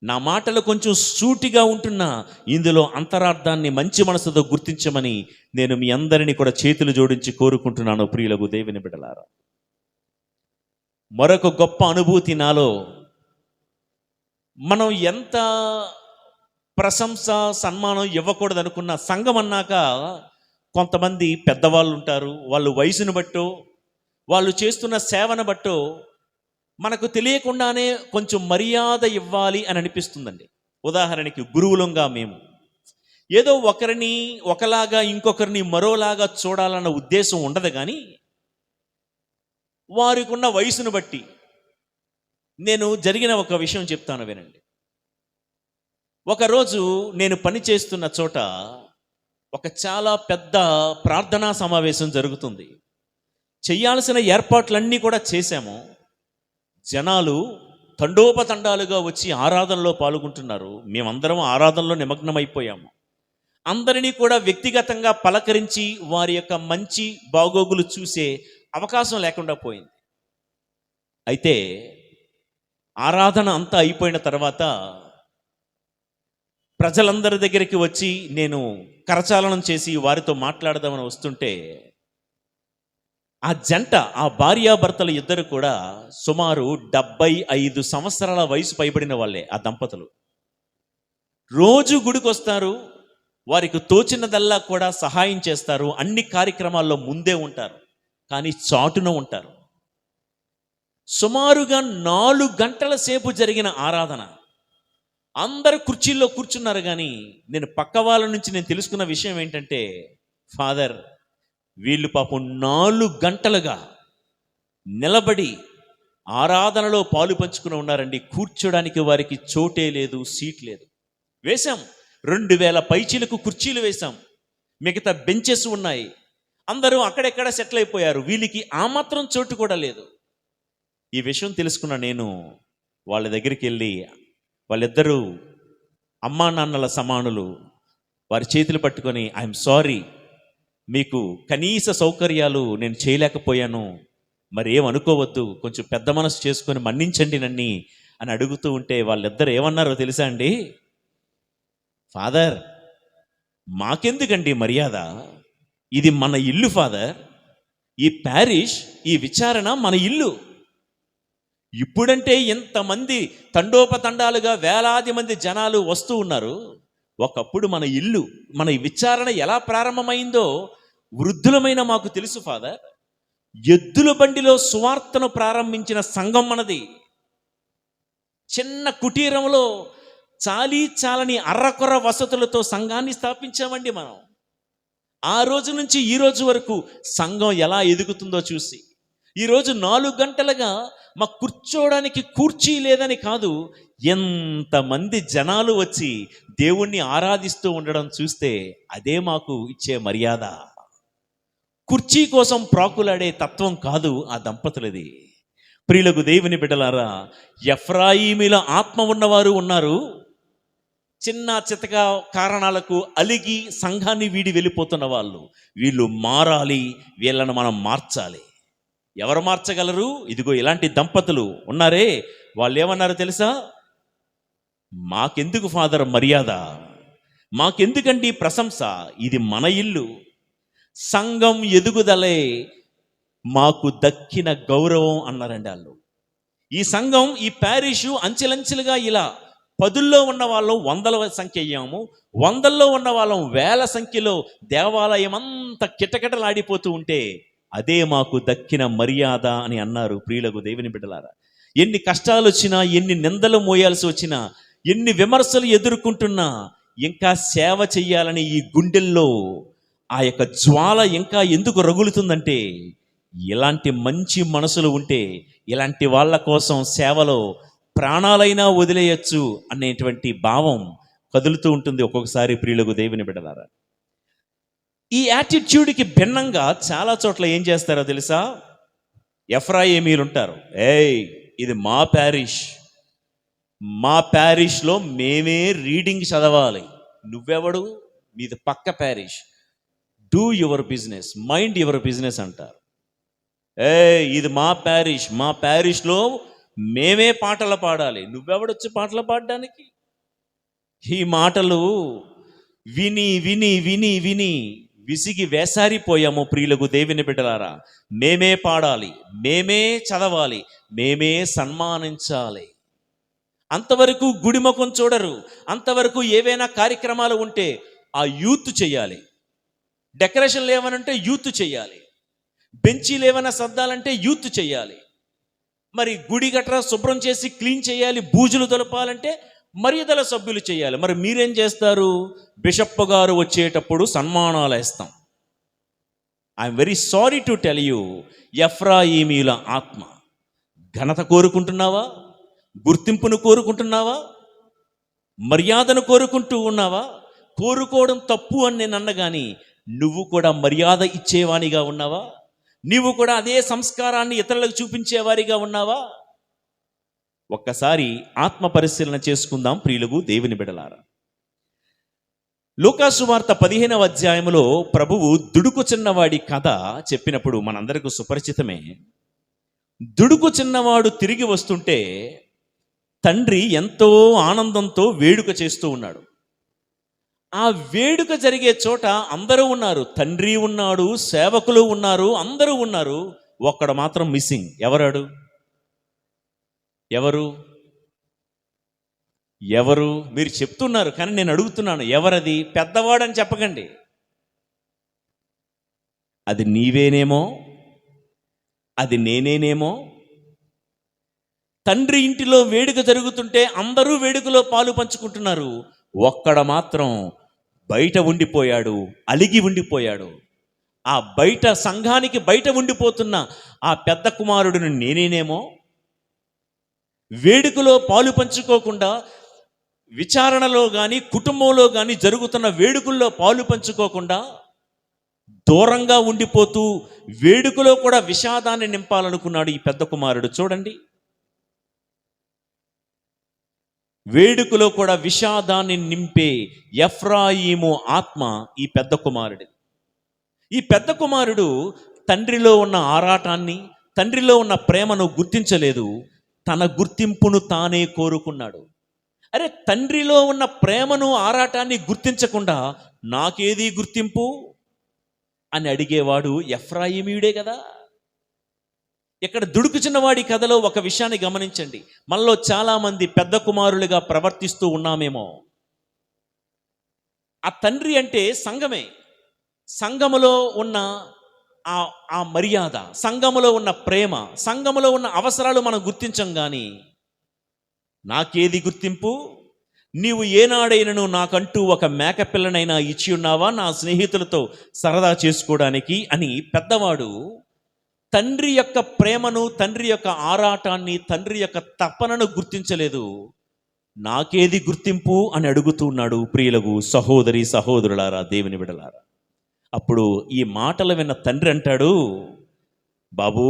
నా మాటలు కొంచెం సూటిగా ఉంటున్నా ఇందులో అంతరార్థాన్ని మంచి మనసుతో గుర్తించమని నేను మీ అందరినీ కూడా చేతులు జోడించి కోరుకుంటున్నాను. ప్రియులకు దేవుని బిడ్డలారా, మరొక గొప్ప అనుభూతి నాలో, మనం ఎంత ప్రశంస సన్మానం ఇవ్వకూడదు అనుకున్న సంఘం అన్నాక కొంతమంది పెద్దవాళ్ళు ఉంటారు. వాళ్ళు వయసును బట్టో, వాళ్ళు చేస్తున్న సేవను బట్టో మనకు తెలియకుండానే కొంచెం మర్యాద ఇవ్వాలి అని అనిపిస్తుందండి. ఉదాహరణకి గురువులంగా మేము ఏదో ఒకరిని ఒకలాగా, ఇంకొకరిని మరోలాగా చూడాలన్న ఉద్దేశం ఉండదు. కానీ వారికి ఉన్న వయసును బట్టి నేను జరిగిన ఒక విషయం చెప్తాను, వినండి. ఒకరోజు నేను పనిచేస్తున్న చోట ఒక చాలా పెద్ద ప్రార్థనా సమావేశం జరుగుతుంది. చేయాల్సిన ఏర్పాట్లన్నీ కూడా చేశాము. జనాలు తండోపతండాలుగా వచ్చి ఆరాధనలో పాల్గొంటున్నారు. మేమందరం ఆరాధనలో నిమగ్నమైపోయాము. అందరినీ కూడా వ్యక్తిగతంగా పలకరించి వారి యొక్క మంచి బాగోగులు చూసే అవకాశం లేకుండా పోయింది. అయితే ఆరాధన అంతా అయిపోయిన తర్వాత ప్రజలందరి దగ్గరికి వచ్చి నేను కరచాలనం చేసి వారితో మాట్లాడదామని వస్తుంటే, ఆ జంట, ఆ భార్యాభర్తలు ఇద్దరు కూడా సుమారు 75 సంవత్సరాల వయసు పైబడిన వాళ్ళే. ఆ దంపతులు రోజు గుడికొస్తారు, వారికి తోచినదల్లా కూడా సహాయం చేస్తారు, అన్ని కార్యక్రమాల్లో ముందే ఉంటారు, కానీ చాటున ఉంటారు. సుమారుగా 4 గంటల సేపు జరిగిన ఆరాధన. అందరు కుర్చీల్లో కూర్చున్నారు. కానీ నేను పక్క వాళ్ళ నుంచి నేను తెలుసుకున్న విషయం ఏంటంటే, ఫాదర్, వీళ్ళు పాపం 4 గంటలుగా నిలబడి ఆరాధనలో పాలు పంచుకుని ఉన్నారండి. కూర్చోడానికి వారికి చోటే లేదు, సీట్ లేదు. వేశాం 2000 పైచీలకు కుర్చీలు వేశాం, మిగతా బెంచెస్ ఉన్నాయి. అందరూ అక్కడెక్కడ సెటిల్ అయిపోయారు. వీళ్ళకి ఆ మాత్రం చోటు కూడా లేదు. ఈ విషయం తెలుసుకున్న నేను వాళ్ళ దగ్గరికి వెళ్ళి, వాళ్ళిద్దరూ అమ్మా నాన్నల సమానులు, వారి చేతులు పట్టుకొని, ఐఎమ్ సారీ, మీకు కనీస సౌకర్యాలు నేను చేయలేకపోయాను, మరి ఏమనుకోవద్దు, కొంచెం పెద్ద మనసు చేసుకొని మన్నించండి నన్ని అని అడుగుతూ ఉంటే వాళ్ళిద్దరు ఏమన్నారో తెలుసా అండి? ఫాదర్, మాకెందుకండి మర్యాద, ఇది మన ఇల్లు ఫాదర్, ఈ ప్యారిష్, ఈ విచారణ మన ఇల్లు. ఇప్పుడంటే ఎంతమంది తండోపతండాలుగా వేలాది మంది జనాలు వస్తూ ఉన్నారు. ఒకప్పుడు మన ఇల్లు, మన విచారణ ఎలా ప్రారంభమైందో వృద్ధులమైన మాకు తెలుసు ఫాదర్. ఎద్దుల బండిలో సువార్తను ప్రారంభించిన సంఘం మనది. చిన్న కుటీరంలో చాలని అర్రకొర్ర వసతులతో సంఘాన్ని స్థాపించామండి మనం. ఆ రోజు నుంచి ఈ రోజు వరకు సంఘం ఎలా ఎదుగుతుందో చూసి, ఈరోజు 4 గంటలుగా మాకు కూర్చోవడానికి కుర్చీ లేదని కాదు, ఎంతమంది జనాలు వచ్చి దేవుణ్ణి ఆరాధిస్తూ ఉండడం చూస్తే అదే మాకు ఇచ్చే మర్యాద. కుర్చీ కోసం ప్రాకులాడే తత్వం కాదు ఆ దంపతులది. ప్రియులకు దేవుని బిడ్డలారా, ఎఫ్రాయిమీల ఆత్మ ఉన్నవారు ఉన్నారు. చిన్న చితక కారణాలకు అలిగి సంఘాన్ని వీడి వెళ్ళిపోతున్న వాళ్ళు. వీళ్ళు మారాలి, వీళ్ళను మనం మార్చాలి. ఎవరు మార్చగలరు? ఇదిగో ఇలాంటి దంపతులు ఉన్నారే, వాళ్ళు ఏమన్నారు తెలుసా? మాకెందుకు ఫాదర్ మర్యాద, మాకెందుకండి ప్రశంస, ఇది మన ఇల్లు, సంఘం ఎదుగుదలే మాకు దక్కిన గౌరవం అన్నారండి వాళ్ళు. ఈ సంఘం, ఈ ప్యారిషు అంచెలంచెలుగా ఇలా 10లో ఉన్న వాళ్ళం 100ల సంఖ్య అయ్యాము, 100లో ఉన్న వాళ్ళం 1000 సంఖ్యలో దేవాలయం అంతా కిటకిటలాడిపోతూ ఉంటే అదే మాకు దక్కిన మర్యాద అని అన్నారు. ప్రియులకు దేవుని బిడ్డలారా, ఎన్ని కష్టాలు వచ్చినా, ఎన్ని నిందలు మోయాల్సి వచ్చినా, ఎన్ని విమర్శలు ఎదుర్కొంటున్నా ఇంకా సేవ చెయ్యాలని ఈ గుండెల్లో ఆ యొక్క జ్వాల ఇంకా ఎందుకు రగులుతుందంటే, ఇలాంటి మంచి మనసులు ఉంటే ఇలాంటి వాళ్ళ కోసం సేవలో ప్రాణాలైనా వదిలేయచ్చు అనేటువంటి భావం కదులుతూ ఉంటుంది ఒక్కొక్కసారి. ప్రియులకు దేవుని బిడ్డలారా, ఈ యాటిట్యూడ్కి భిన్నంగా చాలా చోట్ల ఏం చేస్తారో తెలుసా? ఎఫ్రాయిమీలు ఉంటారు. ఇది మా ప్యారిష్, మా ప్యారిష్లో మేమే రీడింగ్ చదవాలి, నువ్వెవడు, మీది పక్క parish, do your business, mind your business అంటారు. ఇది మా ప్యారిష్, మా ప్యారిష్లో మేమే పాటలు పాడాలి, నువ్వెవడొచ్చి పాటలు పాడడానికి? ఈ మాటలు విని విని విని విని విసిగి వేసారిపోయాము. ప్రియులకు దేవుని బిడ్డలారా, మేమే పాడాలి, మేమే చదవాలి, మేమే సన్మానించాలి. అంతవరకు గుడిముఖం చూడరు. అంతవరకు ఏవైనా కార్యక్రమాలు ఉంటే ఆ యూత్ చేయాలి, డెకరేషన్లు ఏమనంటే యూత్ చేయాలి, బెంచీలు ఏమైనా సర్దాలంటే యూత్ చేయాలి, మరి గుడి గట్రా శుభ్రం చేసి క్లీన్ చేయాలి, బూజులు తొలపాలంటే మర్యాదల సభ్యులు చేయాలి. మరి మీరేం చేస్తారు? బిషప్ గారు వచ్చేటప్పుడు సన్మానాలు వేస్తాం. I'm very sorry to tell you, ఎఫ్రాయిమీల ఆత్మ ఘనత కోరుకుంటున్నావా? గుర్తింపును కోరుకుంటున్నావా? మర్యాదను కోరుకుంటూ ఉన్నావా? కోరుకోవడం తప్పు అని నేను అన్నగాని నువ్వు కూడా మర్యాద ఇచ్చేవానిగా ఉన్నావా? నీవు కూడా అదే సంస్కారాన్ని ఇతరులకు చూపించేవారిగా ఉన్నావా? ఒక్కసారి ఆత్మ పరిశీలన చేసుకుందాం ప్రియులకు దేవుని బిడలారా. లూకాసు వార్త 15వ అధ్యాయంలో ప్రభువు దుడుకు చిన్నవాడి కథ చెప్పినప్పుడు మనందరికీ సుపరిచితమే. దుడుకు చిన్నవాడు తిరిగి వస్తుంటే తండ్రి ఎంతో ఆనందంతో వేడుక చేస్తూ ఉన్నాడు. ఆ వేడుక జరిగే చోట అందరూ ఉన్నారు, తండ్రి ఉన్నాడు, సేవకులు ఉన్నారు, అందరూ ఉన్నారు. ఒక్కడు మాత్రం మిస్సింగ్. ఎవరాడు? ఎవరు ఎవరు మీరు చెప్తున్నారు, కానీ నేను అడుగుతున్నాను, ఎవరది? పెద్దవాడని చెప్పకండి. అది నీవేనేమో, అది నేనేనేమో. తండ్రి ఇంటిలో వేడుక జరుగుతుంటే అందరూ వేడుకలో పాలు పంచుకుంటున్నారు, ఒక్కడ మాత్రం బయట ఉండిపోయాడు, అలిగి ఉండిపోయాడు. ఆ బయట సంఘానికి బయట ఉండిపోతున్న ఆ పెద్ద కుమారుడిని నేనేనేమో. వేడుకలో పాలు పంచుకోకుండా, విచారణలో కానీ కుటుంబంలో కానీ జరుగుతున్న వేడుకల్లో పాలు పంచుకోకుండా దూరంగా ఉండిపోతూ వేడుకలో కూడా విషాదాన్ని నింపాలనుకున్నాడు ఈ పెద్ద కుమారుడు. చూడండి, వేడుకలో కూడా విషాదాన్ని నింపే ఎఫ్రాయిము ఆత్మ ఈ పెద్ద కుమారుడి. ఈ పెద్ద కుమారుడు తండ్రిలో ఉన్న ఆరాటాన్ని, తండ్రిలో ఉన్న ప్రేమను గుర్తించలేదు, తన గుర్తింపును తానే కోరుకున్నాడు. అరే, తండ్రిలో ఉన్న ప్రేమను ఆరాటాన్ని గుర్తించకుండా నాకేది గుర్తింపు అని అడిగేవాడు ఎఫ్రాయిమీయుడే కదా. ఇక్కడ దుడుకు చిన్నవాడి కథలో ఒక విషయాన్ని గమనించండి. మనలో చాలామంది పెద్ద కుమారులుగా ప్రవర్తిస్తూ ఉన్నామేమో. ఆ తండ్రి అంటే సంఘమే, సంఘములో ఉన్న ఆ మర్యాద, సంఘములో ఉన్న ప్రేమ, సంఘములో ఉన్న అవసరాలు మనం గుర్తించం. కానీ నాకేది గుర్తింపు? నీవు ఏనాడైనను నాకంటూ ఒక మేకపిల్లనైనా ఇచ్చి ఉన్నావా నా స్నేహితులతో సరదా చేసుకోవడానికి అని పెద్దవాడు తండ్రి యొక్క ప్రేమను, తండ్రి యొక్క ఆరాటాన్ని, తండ్రి యొక్క తపనను గుర్తించలేదు. నాకేది గుర్తింపు అని అడుగుతున్నాడు ప్రియులకు సహోదరి సహోదరులారా, దేవుని బిడలారా. అప్పుడు ఈ మాటలు విన్న తండ్రి అంటాడు, బాబూ,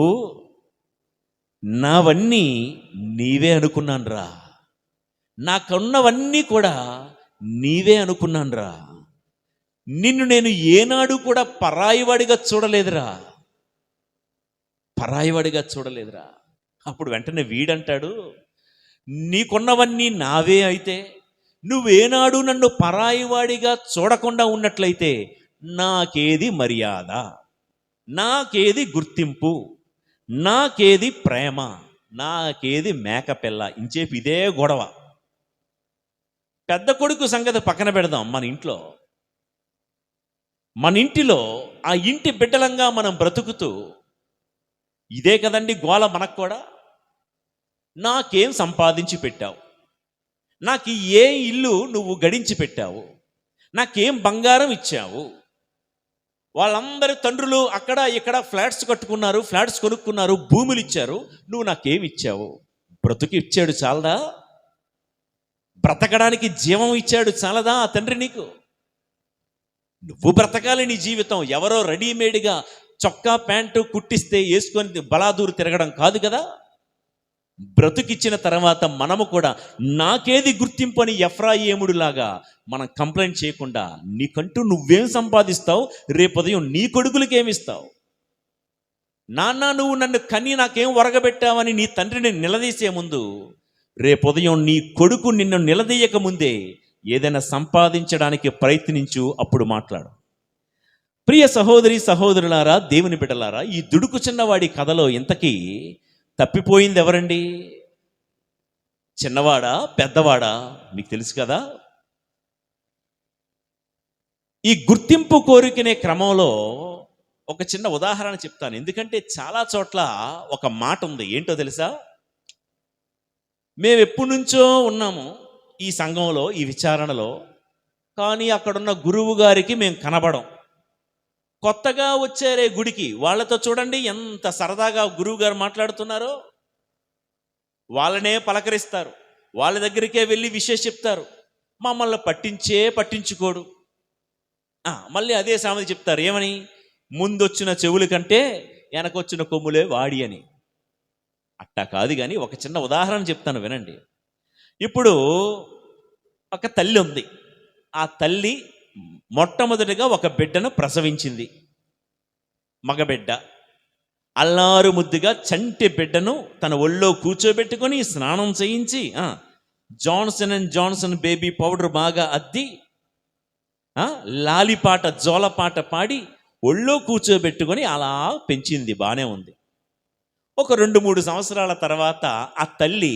నావన్నీ నీవే అనుకున్నానురా, నాకున్నవన్నీ కూడా నీవే అనుకున్నానురా, నిన్ను నేను ఏనాడు కూడా పరాయివాడిగా చూడలేదురా. అప్పుడు వెంటనే వీడంటాడు, నీకున్నవన్నీ నావే అయితే నువ్వేనాడు నన్ను పరాయివాడిగా చూడకుండా ఉన్నట్లయితే నాకేది మర్యాద, నాకేది గుర్తింపు, నాకేది ప్రేమ, నాకేది మేకపిల్ల? ఇంచేపు ఇదే గొడవ. పెద్ద కొడుకు సంగతి పక్కన పెడదాం. మన ఇంటిలో ఆ ఇంటి బిడ్డలంగా మనం బ్రతుకుతూ ఇదే కదండి గోల మనకు కూడా. నాకేం సంపాదించి పెట్టావు, నాకు ఏ ఇల్లు నువ్వు గడించి పెట్టావు, నాకేం బంగారం ఇచ్చావు, వాళ్ళందరి తండ్రులు అక్కడ ఇక్కడ ఫ్లాట్స్ కట్టుకున్నారు, ఫ్లాట్స్ కొనుక్కున్నారు, భూములు ఇచ్చారు, నువ్వు నాకేమి ఇచ్చావు? బ్రతుకు ఇచ్చాడు చాలదా? బ్రతకడానికి జీవం ఇచ్చాడు చాలదా ఆ తండ్రి నీకు? నువ్వు బ్రతకాలి నీ జీవితం. ఎవరో రెడీమేడ్గా చొక్కా ప్యాంటు కుట్టిస్తే వేసుకొని బలాదూరు తిరగడం కాదు కదా. బ్రతుకిచ్చిన తర్వాత మనము కూడా నాకేది గుర్తింపు అని ఎఫ్రాయిముడిలాగా మనం కంప్లైంట్ చేయకుండా, నీకంటూ నువ్వేం సంపాదిస్తావు, రేపుదయం నీ కొడుకులకేమిస్తావు? నాన్న, నువ్వు నన్ను కని నాకేం ఒరగబెట్టావని నీ తండ్రిని నిలదీసే ముందు, రేపుదయం నీ కొడుకు నిన్ను నిలదీయక ముందే ఏదైనా సంపాదించడానికి ప్రయత్నించు, అప్పుడు మాట్లాడు. ప్రియ సహోదరి సహోదరులారా, దేవుని బిడ్డలారా, ఈ దుడుకు చిన్నవాడి కథలో ఇంతకీ తప్పిపోయింది ఎవరండి? చిన్నవాడా పెద్దవాడా మీకు తెలుసు కదా. ఈ గుర్తింపు కోరుకునే క్రమంలో ఒక చిన్న ఉదాహరణ చెప్తాను. ఎందుకంటే చాలా చోట్ల ఒక మాట ఉంది, ఏంటో తెలుసా? మేము ఎప్పటి నుంచో ఉన్నాము ఈ సంఘంలో, ఈ విచారణలో, కానీ అక్కడున్న గురువు గారికి మేము కనబడం. కొత్తగా వచ్చారే గుడికి, వాళ్ళతో చూడండి ఎంత సరదాగా గురువు గారు మాట్లాడుతున్నారో. వాళ్ళనే పలకరిస్తారు, వాళ్ళ దగ్గరికే వెళ్ళి విషయం చెప్తారు. మమ్మల్ని పట్టించుకోడు. మళ్ళీ అదే సామెత చెప్తారు, ఏమని? ముందొచ్చిన చెవుల కంటే వెనకొచ్చిన కొమ్ములే వాడి అని. అట్టా కాదు, కానీ ఒక చిన్న ఉదాహరణ చెప్తాను వినండి. ఇప్పుడు ఒక తల్లి ఉంది. ఆ తల్లి మొట్టమొదటిగా ఒక బిడ్డను ప్రసవించింది, మగబిడ్డ. అల్లారు ముద్దుగా చంటి బిడ్డను తన ఒళ్ళో కూర్చోబెట్టుకొని స్నానం చేయించి Johnson and Johnson baby powder బాగా అద్ది లాలిపాట జోలపాట పాడి ఒళ్ళో కూర్చోబెట్టుకొని అలా పెంచింది. బాగానే ఉంది. ఒక 2-3 సంవత్సరాల తర్వాత ఆ తల్లి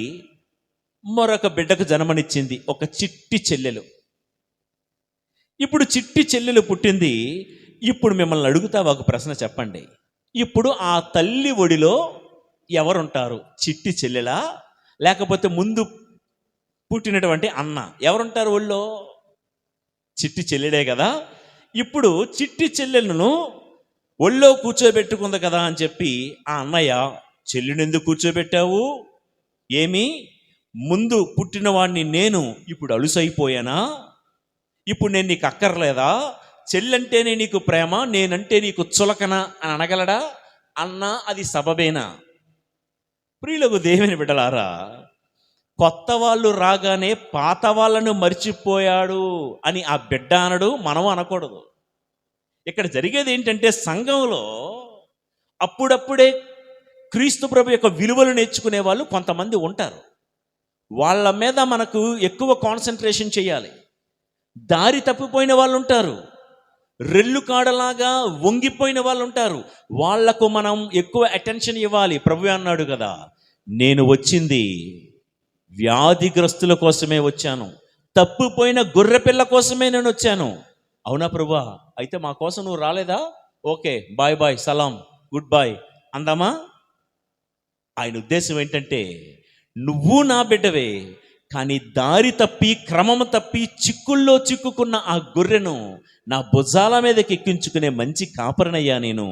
మరొక బిడ్డకు జన్మనిచ్చింది, ఒక చిట్టి చెల్లెలు. ఇప్పుడు చిట్టి చెల్లెలు పుట్టింది. ఇప్పుడు మిమ్మల్ని అడుగుతా ఒక ప్రశ్న, చెప్పండి. ఇప్పుడు ఆ తల్లి ఒడిలో ఎవరుంటారు? చిట్టి చెల్లెలా, లేకపోతే ముందు పుట్టినటువంటి అన్న? ఎవరుంటారు ఒళ్ళో? చిట్టి చెల్లెడే కదా. ఇప్పుడు చిట్టి చెల్లెలను ఒళ్ళో కూర్చోబెట్టుకుంది కదా అని చెప్పి ఆ అన్నయ్య, చెల్లిని ఎందుకు కూర్చోబెట్టావు? ఏమి ముందు పుట్టినవాడిని నేను ఇప్పుడు అలుసైపోయానా? ఇప్పుడు నేను నీకు అక్కర్లేదా? చెల్లంటేనే నీకు ప్రేమ, నేనంటే నీకు చులకన అని అనగలడా? అన్నా అది సబబేనా? ప్రియులకు దేవుని బిడ్డలారా, కొత్త వాళ్ళు రాగానే పాత వాళ్ళను మర్చిపోయాడు అని ఆ బిడ్డ అనడు, మనం అనకూడదు. ఇక్కడ జరిగేది ఏంటంటే, సంఘంలో అప్పుడప్పుడే క్రీస్తు ప్రభు యొక్క విలువలు నేర్చుకునే వాళ్ళు కొంతమంది ఉంటారు. వాళ్ళ మీద మనకు ఎక్కువ కాన్సన్ట్రేషన్ చేయాలి. దారి తప్పిపోయిన వాళ్ళు ఉంటారు, రెల్లు కాడలాగా వంగిపోయిన వాళ్ళు ఉంటారు. వాళ్లకు మనం ఎక్కువ అటెన్షన్ ఇవ్వాలి. ప్రభు అన్నాడు కదా, నేను వచ్చింది వ్యాధిగ్రస్తుల కోసమే వచ్చాను, తప్పిపోయిన గొర్రెపిల్ల కోసమే నేను వచ్చాను. అవునా ప్రభువా? అయితే మా కోసం నువ్వు రాలేదా? ఓకే, బాయ్ బాయ్, సలాం, గుడ్ బాయ్ అందామా? ఆయన ఉద్దేశం ఏంటంటే, నువ్వు నా బిడ్డవే, కానీ దారి తప్పి క్రమము తప్పి చిక్కుల్లో చిక్కుకున్న ఆ గొర్రెను నా భుజాల మీదకి ఎక్కించుకునే మంచి కాపరినయ్యా నేను.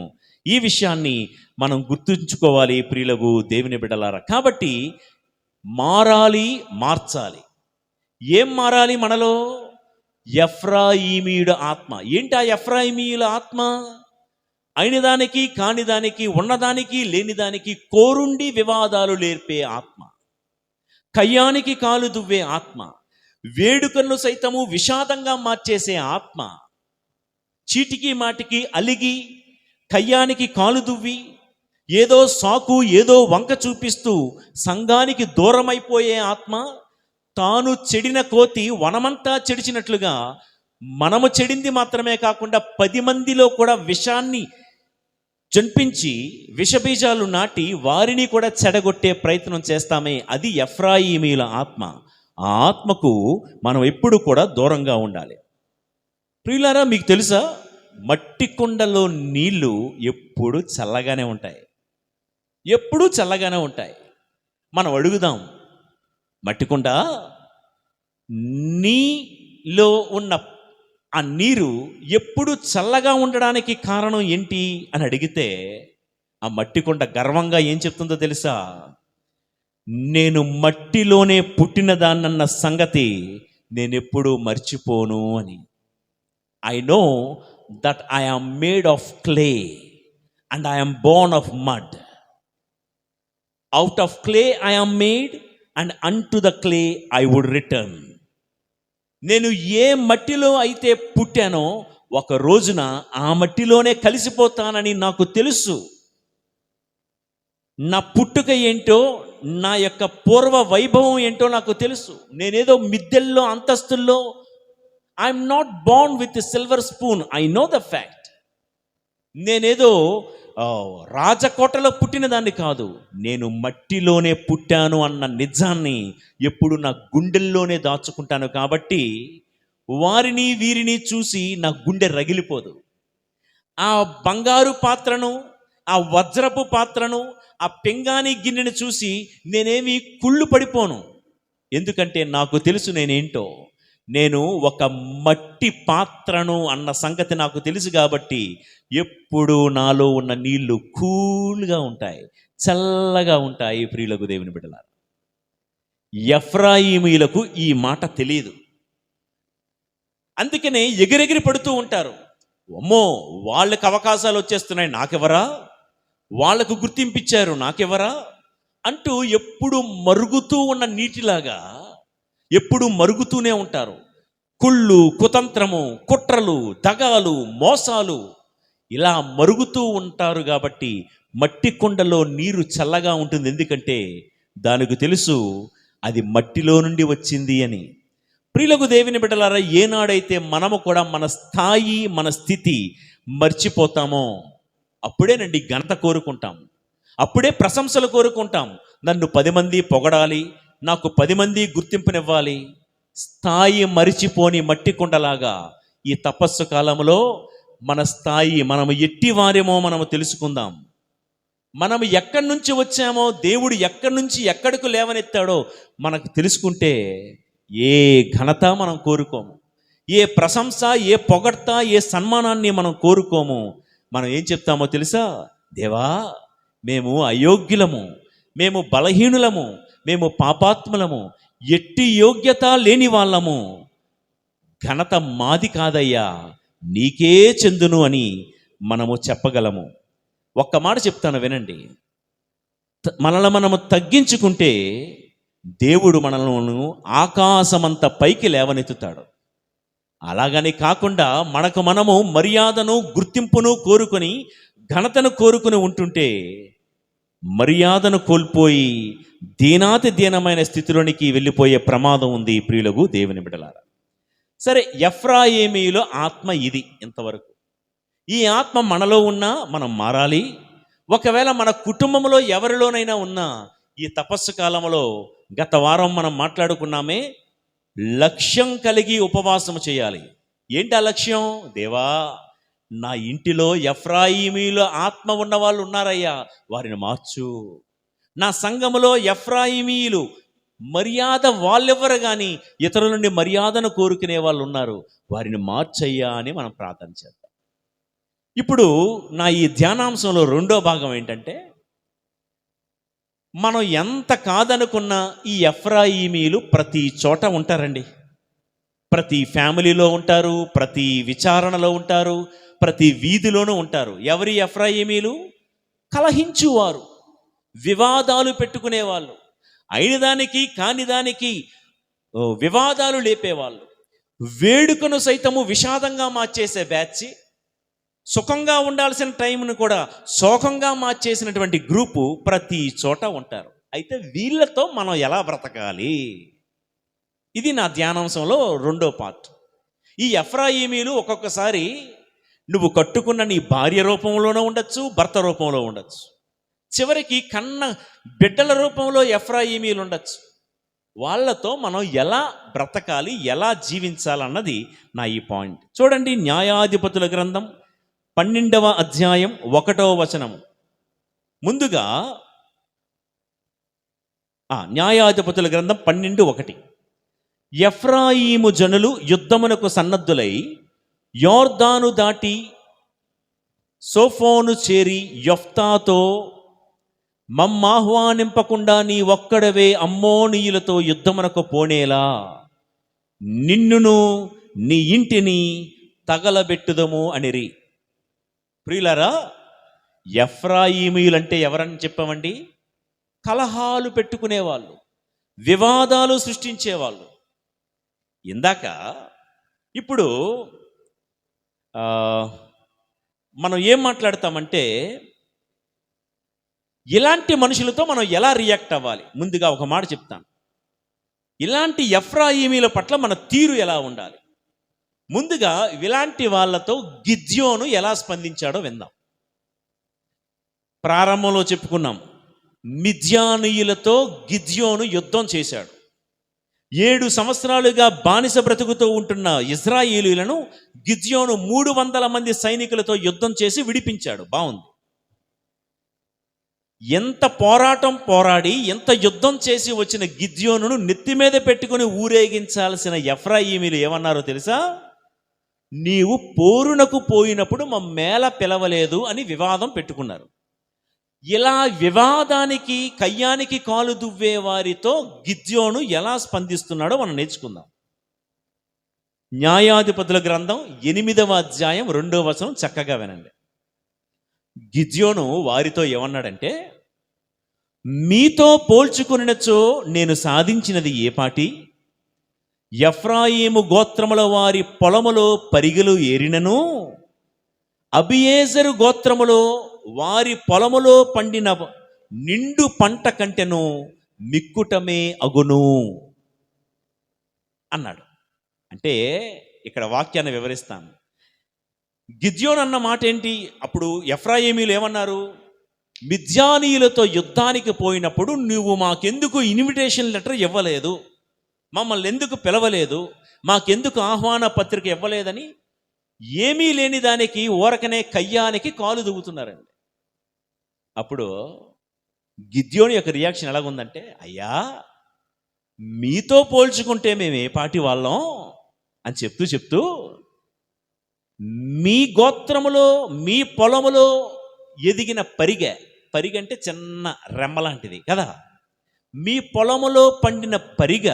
ఈ విషయాన్ని మనం గుర్తుంచుకోవాలి ప్రియులకు దేవుని బిడ్డలారా. కాబట్టి మారాలి, మార్చాలి. ఏం మారాలి మనలో? ఎఫ్రాయిమీయుడు ఆత్మ. ఏంటి ఆ ఎఫ్రాయిమీయుల ఆత్మ? అయిన దానికి కాని దానికి, ఉన్నదానికి లేని దానికి కోరుండి వివాదాలు నేర్పే ఆత్మ, కయ్యానికి కాలు దువ్వే ఆత్మ, వేడుకలను సైతము విషాదంగా మార్చేసే ఆత్మ, చీటికి మాటికి అలిగి కయ్యానికి కాలు దువ్వి ఏదో సాకు ఏదో వంక చూపిస్తూ సంఘానికి దూరమైపోయే ఆత్మ, తాను చెడిన కోతి వనమంతా చెడిచినట్లుగా మనము చెడింది మాత్రమే కాకుండా 10 మందిలో కూడా విషాన్ని జన్పించి విషబీజాలు నాటి వారిని కూడా చెడగొట్టే ప్రయత్నం చేస్తామే, అది ఎఫ్రాయిమీల ఆత్మ. ఆ ఆత్మకు మనం ఎప్పుడు కూడా దూరంగా ఉండాలి. ప్రియులారా, మీకు తెలుసా, మట్టి కుండలో నీళ్లు ఎప్పుడు చల్లగానే ఉంటాయి, ఎప్పుడూ చల్లగానే ఉంటాయి. మనం అడుగుదాం, మట్టి కుండ నీలో ఉన్న ఆ నీరు ఎప్పుడు చల్లగా ఉండడానికి కారణం ఏంటి అని అడిగితే, ఆ మట్టి కుండ గర్వంగా ఏం చెప్తుందో తెలుసా? నేను మట్టిలోనే పుట్టిన దాన్నన్న సంగతి నేనెప్పుడూ మర్చిపోను అని. I know that I am made of clay and I am born of mud. Out of clay I am made and unto the clay I would return. నేను ఏ మట్టిలో అయితే పుట్టానో ఒక రోజున ఆ మట్టిలోనే కలిసిపోతానని నాకు తెలుసు. నా పుట్టుక ఏంటో, నా యొక్క పూర్వ వైభవం ఏంటో నాకు తెలుసు. నేనేదో మిద్దెల్లో అంతస్తుల్లో, I'm not born with silver spoon, I know the fact. నేనేదో రాజకోటలో పుట్టిన దాన్ని కాదు, నేను మట్టిలోనే పుట్టాను అన్న నిజాన్ని ఎప్పుడు నా గుండెల్లోనే దాచుకుంటాను. కాబట్టి వారిని వీరిని చూసి నా గుండె రగిలిపోదు. ఆ బంగారు పాత్రను, ఆ వజ్రపు పాత్రను, ఆ పింగాణి గిన్నెను చూసి నేనేమి కుళ్ళు పడిపోను. ఎందుకంటే నాకు తెలుసు నేనేంటో. నేను ఒక మట్టి పాత్రను అన్న సంగతి నాకు తెలుసు. కాబట్టి ఎప్పుడు నాలో ఉన్న నీళ్లు కూల్గా ఉంటాయి, చల్లగా ఉంటాయి. ప్రియులకు దేవుని బిడ్డలారా, ఎఫ్రాయిమీలకు ఈ మాట తెలియదు. అందుకనే ఎగిరెగిరి పడుతూ ఉంటారు. అమ్మో, వాళ్ళకి అవకాశాలు వచ్చేస్తున్నాయి, నాకెవరా? వాళ్లకు గుర్తింపిచ్చారు, నాకెవరా అంటూ ఎప్పుడు మరుగుతూ ఉన్న నీటిలాగా ఎప్పుడు మరుగుతూనే ఉంటారు. కుళ్ళు, కుతంత్రము, కుట్రలు, దగాలు, మోసాలు ఇలా మరుగుతూ ఉంటారు. కాబట్టి మట్టి కుండలో నీరు చల్లగా ఉంటుంది. ఎందుకంటే దానికి తెలుసు అది మట్టిలో నుండి వచ్చింది అని. ప్రియులకు దేవుని బిడ్డలారా, ఏనాడైతే మనము కూడా మన స్థాయి, మన స్థితి మర్చిపోతామో అప్పుడేనండి ఘనత కోరుకుంటాం, అప్పుడే ప్రశంసలు కోరుకుంటాం. నన్ను 10 మంది పొగడాలి, నాకు 10 మంది గుర్తింపునివ్వాలి. స్థాయి మరిచిపోని మట్టి కుండలాగా ఈ తపస్సు కాలంలో మన స్థాయి, మనము ఎట్టివారేమో మనము తెలుసుకుందాం. మనము ఎక్కడి నుంచి వచ్చామో, దేవుడు ఎక్కడి నుంచి ఎక్కడికి లేవనెత్తాడో మనకు తెలుసుకుంటే ఏ ఘనత మనం కోరుకోము, ఏ ప్రశంస, ఏ పొగడ్త, ఏ సన్మానాన్ని మనం కోరుకోము. మనం ఏం చెప్తామో తెలుసా? దేవా, మేము అయోగ్యులము, మేము బలహీనులము, మేము పాపాత్ములము, ఎట్టి యోగ్యత లేని వాళ్ళము, ఘనత మాది కాదయ్యా, నీకే చెందును అని మనము చెప్పగలము. ఒక్క మాట చెప్తాను వినండి. మనల్ని మనము తగ్గించుకుంటే దేవుడు మనలను ఆకాశమంత పైకి లేవనెత్తుతాడు. అలాగని కాకుండా మనకు మనము మర్యాదను, గుర్తింపును కోరుకొని, ఘనతను కోరుకుని ఉంటుంటే మర్యాదను కోల్పోయి దీనాతి దీనమైన స్థితిలోనికి వెళ్ళిపోయే ప్రమాదం ఉంది. ప్రియులకు దేవుని బిడ్డలారా, సరే, ఎఫ్రాయిమీయుల ఆత్మ ఇది. ఇంతవరకు ఈ ఆత్మ మనలో ఉన్నా మనం మారాలి. ఒకవేళ మన కుటుంబంలో ఎవరిలోనైనా ఉన్నా ఈ తపస్సు కాలంలో, గత వారం మనం మాట్లాడుకున్నామే, లక్ష్యం కలిగి ఉపవాసం చేయాలి. ఏంటి ఆ లక్ష్యం? దేవా, నా ఇంటిలో ఎఫ్రాయిమీయుల ఆత్మ ఉన్న వాళ్ళు ఉన్నారయ్యా, వారిని మార్చు. నా సంఘములో ఎఫ్రాయిమీయులు, మర్యాద వాళ్ళెవ్వరు కానీ ఇతరుల నుండి మర్యాదను కోరుకునే వాళ్ళు ఉన్నారు, వారిని మార్చయ్యా అని మనం ప్రార్థన చేద్దాం. ఇప్పుడు నా ఈ ధ్యానాంశంలో రెండో భాగం ఏంటంటే, మనం ఎంత కాదనుకున్నా ఈ ఎఫ్రాయిమీలు ప్రతి చోట ఉంటారండి. ప్రతి ఫ్యామిలీలో ఉంటారు, ప్రతి విచారణలో ఉంటారు, ప్రతి వీధిలోనూ ఉంటారు. ఎవరి ఎఫ్రాయిమీలు? కలహించువారు, వివాదాలు పెట్టుకునేవాళ్ళు, అయిన దానికి కాని దానికి వివాదాలు లేపేవాళ్ళు, వేడుకను సైతము విషాదంగా మార్చేసే బ్యాచ్, సుఖంగా ఉండాల్సిన టైంను కూడా శోకంగా మార్చేసినటువంటి గ్రూపు ప్రతి చోట ఉంటారు. అయితే వీళ్ళతో మనం ఎలా బ్రతకాలి? ఇది నా ధ్యానాంశంలో రెండో పార్ట్. ఈ ఎఫ్రాయిమీలు ఒక్కొక్కసారి నువ్వు కట్టుకున్న నీ భార్య రూపంలోనే ఉండొచ్చు, భర్త రూపంలో ఉండొచ్చు, చివరికి కన్న బిడ్డల రూపంలో ఎఫ్రాయిమీలు ఉండొచ్చు. వాళ్ళతో మనం ఎలా బ్రతకాలి, ఎలా జీవించాలన్నది నా ఈ పాయింట్. చూడండి, న్యాయాధిపతుల గ్రంథం 12వ అధ్యాయం 1వ వచనము. ముందుగా న్యాయాధిపతుల గ్రంథం 12:1. ఎఫ్రాయిము జనులు యుద్ధమునకు సన్నద్ధులై యోర్దాను దాటి సోఫోను చేరి యెఫ్తాతో, మమ్మాహ్వానింపకుండా నీ ఒక్కడవే అమ్మోనీయులతో యుద్ధమునకు పోనేలా నిన్నును నీ ఇంటిని తగలబెట్టుదము అనిరి. ప్రియులారా, ఎఫ్రాయిమీయులంటే ఎవరని చెప్పామండి? కలహాలు పెట్టుకునేవాళ్ళు, వివాదాలు సృష్టించేవాళ్ళు. ఇందాక ఇప్పుడు మనం ఏం మాట్లాడతామంటే, ఇలాంటి మనుషులతో మనం ఎలా రియాక్ట్ అవ్వాలి? ముందుగా ఒక మాట చెప్తాను. ఇలాంటి ఎఫ్రాయిమీల పట్ల మన తీరు ఎలా ఉండాలి? ముందుగా ఇలాంటి వాళ్ళతో గిద్యోను ఎలా స్పందించాడో విందాం. ప్రారంభంలో చెప్పుకున్నాం, మిద్యానీయులతో గిద్యోను యుద్ధం చేశాడు. 7 సంవత్సరాలుగా బానిస బ్రతుకుతూ ఉంటున్న ఇజ్రాయేలీలను గిద్యోను 300 మంది సైనికులతో యుద్ధం చేసి విడిపించాడు. బాగుంది. ఎంత పోరాటం పోరాడి ఎంత యుద్ధం చేసి వచ్చిన గిద్యోనును నెత్తి మీద పెట్టుకుని ఊరేగించాల్సిన ఎఫ్రాయిమీలు ఏమన్నారో తెలుసా? నీవు పోరునకు పోయినప్పుడు మమ్మేళ పిలవలేదు అని వివాదం పెట్టుకున్నారు. ఇలా వివాదానికి, కయ్యానికి కాలు దువ్వే వారితో గిద్యోను ఎలా స్పందిస్తున్నాడో మనం నేర్చుకుందాం. న్యాయాధిపతుల గ్రంథం 8వ అధ్యాయం 2వ వచనం చక్కగా వినండి. గిద్యోను వారితో ఏమన్నాడంటే, మీతో పోల్చుకునినచో నేను సాధించినది ఏ పాటి? ఎఫ్రాయిము గోత్రముల వారి పొలములో పరిగెలు ఏరినను, అబియేజరు గోత్రములో వారి పొలములో పండిన నిండు పంట కంటెను మిక్కుటమే అగును అన్నాడు. అంటే ఇక్కడ వాక్యాన్ని వివరిస్తాను. గిద్యోను అన్న మాట ఏంటి? అప్పుడు ఎఫ్రాయిమీలు ఏమన్నారు? మిద్యానీయులతో యుద్ధానికి పోయినప్పుడు నువ్వు మాకెందుకు ఇన్విటేషన్ లెటర్ ఇవ్వలేదు, మమ్మల్ని ఎందుకు పిలవలేదు, మాకెందుకు ఆహ్వాన పత్రిక ఇవ్వలేదని ఏమీ లేని దానికి ఊరకనే కయ్యానికి కాలు దువ్వుతున్నారండి. అప్పుడు గిద్యోను యొక్క రియాక్షన్ ఎలాగుందంటే, అయ్యా మీతో పోల్చుకుంటే మేము ఏ పాటి వాళ్ళం అని చెప్తూ మీ గోత్రములో మీ పొలములో ఎదిగిన పరిగ అంటే చిన్న రెమ్మ లాంటిది కదా, మీ పొలములో పండిన పరిగ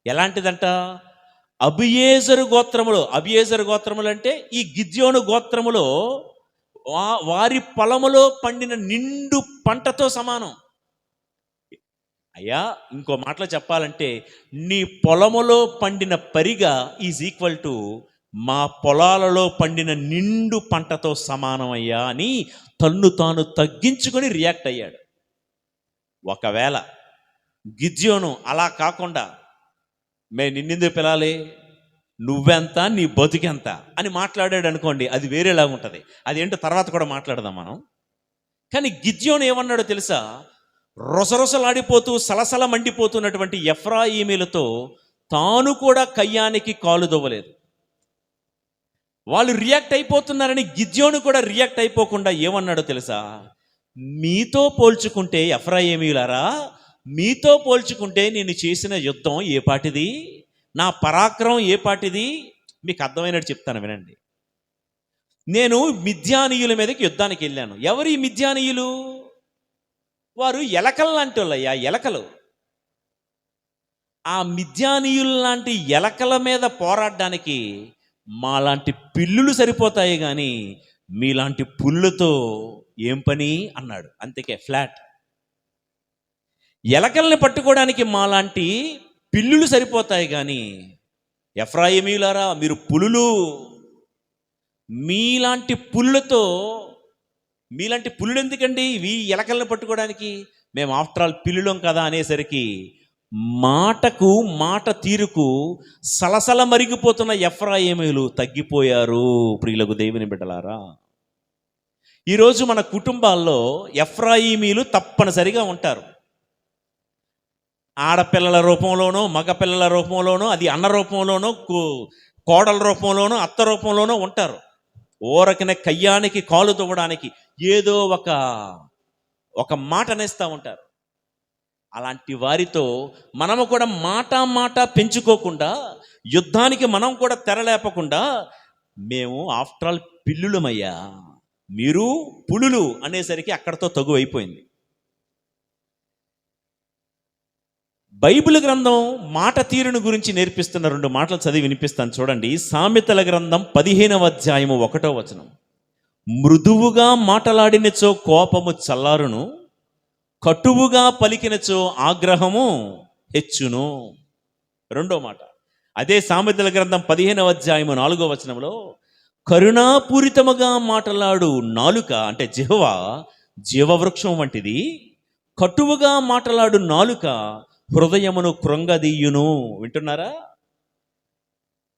ఎలాంటిదంట? అబియేజరు గోత్రములు అంటే ఈ గిద్యోను గోత్రములో వారి పొలములో పండిన నిండు పంటతో సమానం. అయ్యా ఇంకో మాటలో చెప్పాలంటే, నీ పొలములో పండిన పరిగ ఈజ్ ఈక్వల్ టు మా పొలాలలో పండిన నిండు పంటతో సమానం అయ్యా అని తన్ను తాను తగ్గించుకొని రియాక్ట్ అయ్యాడు. ఒకవేళ గిద్యోను అలా కాకుండా, మేము నిన్నెందుకు పిలాలి, నువ్వెంత, నీ బతుకెంత అని మాట్లాడాడు అనుకోండి, అది వేరేలాగా ఉంటుంది. అదేంటో తర్వాత కూడా మాట్లాడదాం మనం. కానీ గిద్యోను ఏమన్నాడో తెలుసా? రొసరొసలాడిపోతూ సలసల మండిపోతున్నటువంటి ఎఫ్రాయిమీలతో తాను కూడా కయ్యానికి కాలు దొవ్వలేదు. వాళ్ళు రియాక్ట్ అయిపోతున్నారని గిద్యోను కూడా రియాక్ట్ అయిపోకుండా ఏమన్నాడో తెలుసా? మీతో పోల్చుకుంటే ఎఫ్రాయిమీలారా, మీతో పోల్చుకుంటే నేను చేసిన యుద్ధం ఏ పాటిది, నా పరాక్రమం ఏ పాటిది? మీకు అర్థమైనట్టు చెప్తాను వినండి. నేను మిద్యానీయుల మీదకి యుద్ధానికి వెళ్ళాను. ఎవరి మిద్యానీయులు? వారు ఎలకలు లాంటి వాళ్ళయ్యా, ఎలకలు. ఆ మిద్యానీయుల లాంటి ఎలకల మీద పోరాడడానికి మాలాంటి పిల్లులు సరిపోతాయి కానీ మీలాంటి పుల్లులతో ఏం పని అన్నాడు. అంతకే ఫ్లాట్. ఎలకల్ని పట్టుకోవడానికి మాలాంటి పిల్లులు సరిపోతాయి కానీ ఎఫ్రాయిమీయులారా మీరు పులులు, మీలాంటి పులులతో, మీలాంటి పులులు ఎందుకండి ఇవి ఎలకల్ని పట్టుకోవడానికి, మేము ఆఫ్టర్ ఆల్ పిల్లులం కదా అనేసరికి మాటకు మాట తీరుకు సలసల మరిగిపోతున్న ఎఫ్రాయిమీయులు తగ్గిపోయారు. ప్రియులకు దేవుని బిడ్డలారా, ఈరోజు మన కుటుంబాల్లో ఎఫ్రాయిమీయులు తప్పనిసరిగా ఉంటారు. ఆడపిల్లల రూపంలోనో మగపిల్లల రూపంలోనో, అది అన్న రూపంలోనో కోడల రూపంలోనో అత్త రూపంలోనో ఉంటారు. ఊరకనే కయ్యానికి కాలు దువ్వడానికి ఏదో ఒక మాట అనేస్తూ ఉంటారు. అలాంటి వారితో మనము కూడా మాట పెంచుకోకుండా, యుద్ధానికి మనం కూడా తెరలేపకుండా, మేము ఆఫ్టర్ ఆల్ పిల్లులమయ్యా, మీరు పులులు అనేసరికి అక్కడతో తగు అయిపోయింది. బైబిల్ గ్రంథం మాట తీరును గురించి నేర్పిస్తున్న 2 మాటలు చదివి వినిపిస్తాను చూడండి. సామెతల గ్రంథం 15వ అధ్యాయము 1వ వచనం. మృదువుగా మాటలాడినచో కోపము చల్లారును, కటువుగా పలికినచో ఆగ్రహము హెచ్చును. 2వ మాట అదే సామెతల గ్రంథం 15వ అధ్యాయము 4వ వచనంలో, కరుణాపూరితముగా మాటలాడు నాలుక అంటే జిహ్వ జీవవృక్షం వంటిది, కటువుగా మాటలాడు నాలుక హృదయమును కృంగదీయును. వింటున్నారా?